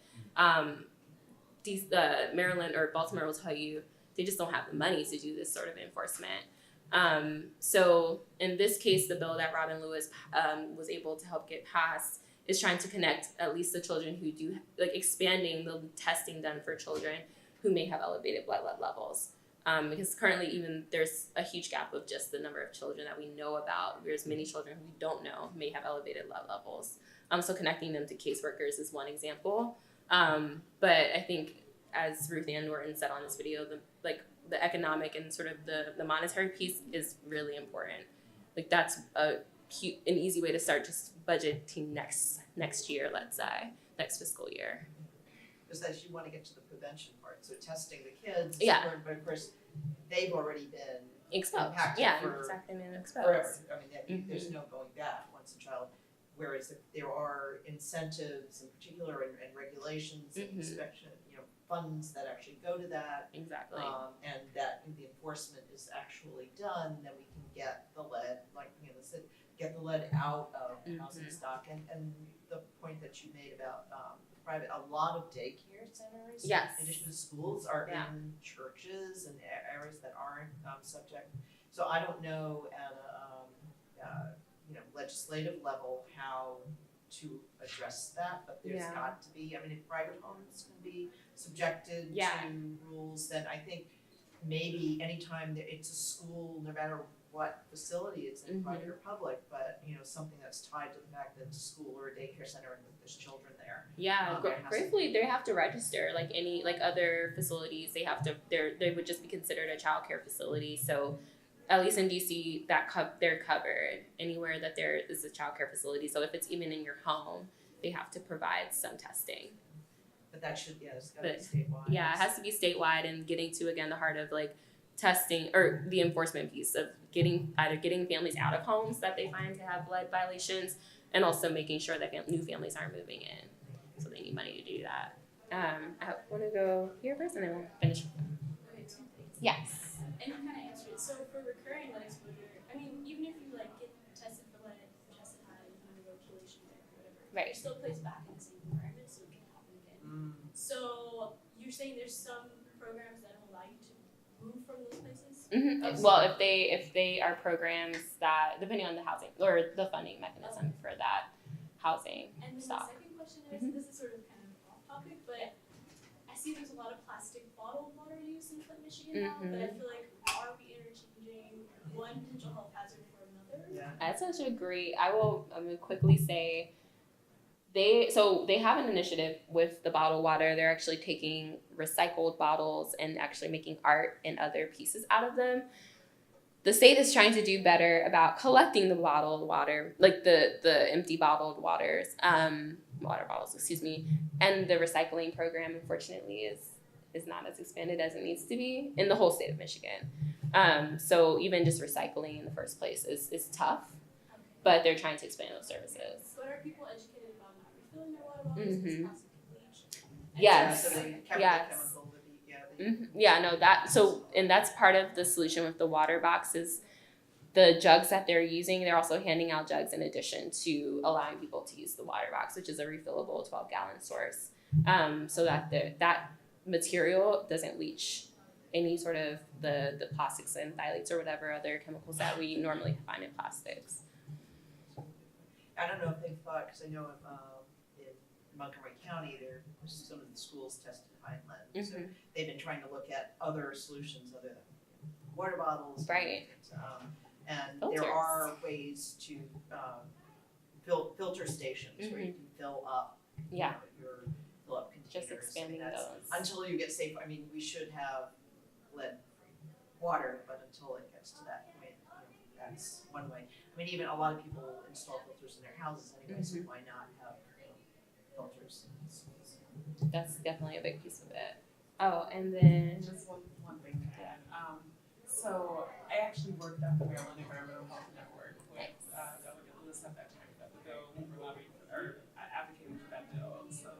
Maryland or Baltimore will tell you they just don't have the money to do this sort of enforcement. So in this case, the bill that Robin Lewis was able to help get passed is trying to connect at least the children who do, like expanding the testing done for children who may have elevated blood lead levels. Because currently even there's a huge gap of just the number of children that we know about. There's many children who we don't know may have elevated lead levels. So connecting them to caseworkers is one example. But I think, as Ruth Ann Norton said on this video, the economic and sort of the monetary piece is really important. Like that's an easy way to start, just budgeting next year, let's say, next fiscal year. Because you want to get to the prevention part, so testing the kids. Yeah. But of course, they've already been exposed. Impacted Yeah, for exactly. Exposed. Forever. I mean, there's no going back once a child. Whereas if there are incentives in particular and regulations and inspection, funds that actually go to that. Exactly. And that the enforcement is actually done, then we can get the lead, like said, get the lead out of housing stock. And the point that you made about private, a lot of daycare centers, yes, in addition to schools, are in churches and areas that aren't subject. So I don't know at a legislative level how to address that, but there's got to be. I mean, if private homes can be subjected to rules, then I think maybe anytime that it's a school, no matter what facility it's in, private or public, but something that's tied to the fact that it's a school or a daycare center and that there's children there. Yeah, gratefully they have to register like any other facilities. They have to. They would just be considered a child care facility. So at least in DC, they're covered anywhere that there is a child care facility. So if it's even in your home, they have to provide some testing. But that should, it's got to be statewide. Yeah, it has to be statewide, and getting to, again, the heart of like testing or the enforcement piece of getting families out of homes that they find to have lead violations, and also making sure that new families aren't moving in. So they need money to do that. I want to go here first, and then we'll finish. Okay, 2 things. Yes. And you kind of answered it. So for recurring lead exposure, I mean, even if you like get tested for lead, tested high, and undergo chelation or whatever, right, you're still placed back in the same environment, so it can happen again. So you're saying there's some programs that allow you to move from those places? Well, if they are programs that, depending on the housing or the funding mechanism for that housing and then stock. The second question is, this is sort of kind of off topic, but I see there's a lot of plastic bottled water use in Flint, Michigan now, but I feel like, are we interchanging one potential health hazard for another? Yeah. That's such a great. I'm gonna quickly say they have an initiative with the bottled water. They're actually taking recycled bottles and actually making art and other pieces out of them. The state is trying to do better about collecting the bottled water, like the empty bottled water bottles, and the recycling program, unfortunately, is not as expanded as it needs to be in the whole state of Michigan. So even just recycling in the first place is tough, but they're trying to expand those services. But are people educated about not refilling their water bottles because plastic can leach? Yes. And that's part of the solution with the water box is the jugs that they're using. They're also handing out jugs in addition to allowing people to use the water box, which is a refillable 12-gallon source, so that that material doesn't leach any sort of the plastics and phthalates or whatever other chemicals that we normally find in plastics. I don't know if they've thought, because I know in Montgomery County, some of the schools tested high lead. So they've been trying to look at other solutions other than water bottles. Right. And filters. There are ways to filter stations where you can fill up your fill up containers. Just expanding those. Until you get safe. I mean, we should have lead-free water, but until it gets to that point, that's one way. I mean, even a lot of people install filters in their houses anyway, so why not have filters in schools? That's definitely a big piece of it. Oh, and then Just one thing to add. So I actually worked at the Maryland Environmental Health Network with Delegate Lewis at that time that the bill we were advocating for that bill. So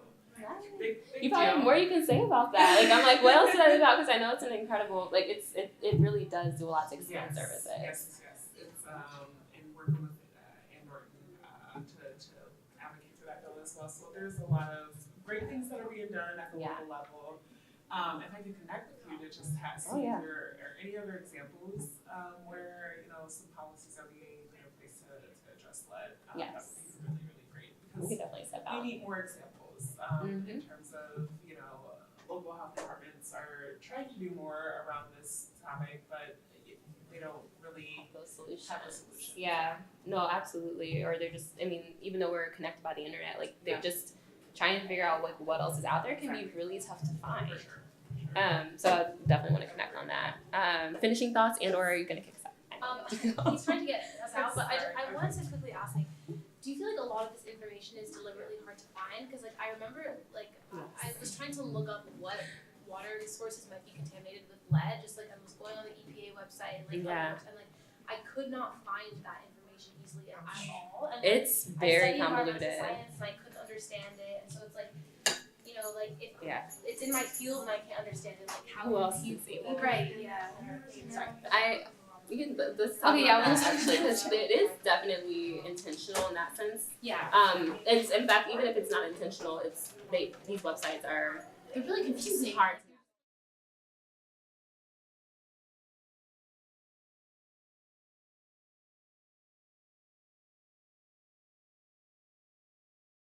big you probably have deal. more you can say about that. Like I'm like, what else did I about? Because I know it's an incredible. Like it really does do a lot to expand services. Yes. It's and working with Ann Norton to advocate for that bill as well. So there's a lot of great things that are being done at the local level. If I could connect with you to just see if there are any other examples where some policies are being put in place to address lead, that would be really, really great. Because we could definitely step out. We need more examples in terms of local health departments are trying to do more around this topic, but they don't really have those solutions. Yeah. No, absolutely. Or they're just. I mean, even though we're connected by the internet, like they're just trying to figure out like what else is out there can be really tough to find. For sure. So I definitely want to connect on that. Finishing thoughts, and or are you gonna kick us out? He's trying to get us out, but I wanted to quickly ask, like, do you feel like a lot of this information is deliberately hard to find? Because like I remember, like I was trying to look up what water sources might be contaminated with lead. Just like I was going on the EPA website, and like I could not find that information easily at all. And it's very I convoluted. studied environmental science and I couldn't understand it, and so it's like. Like if it's in my field and I can't understand it, like how else you is able? Right, yeah. Sorry. We can let's talk about that actually, because it is definitely intentional in that sense. Yeah. And in fact, even if it's not intentional, these websites are they're really confusing. hard to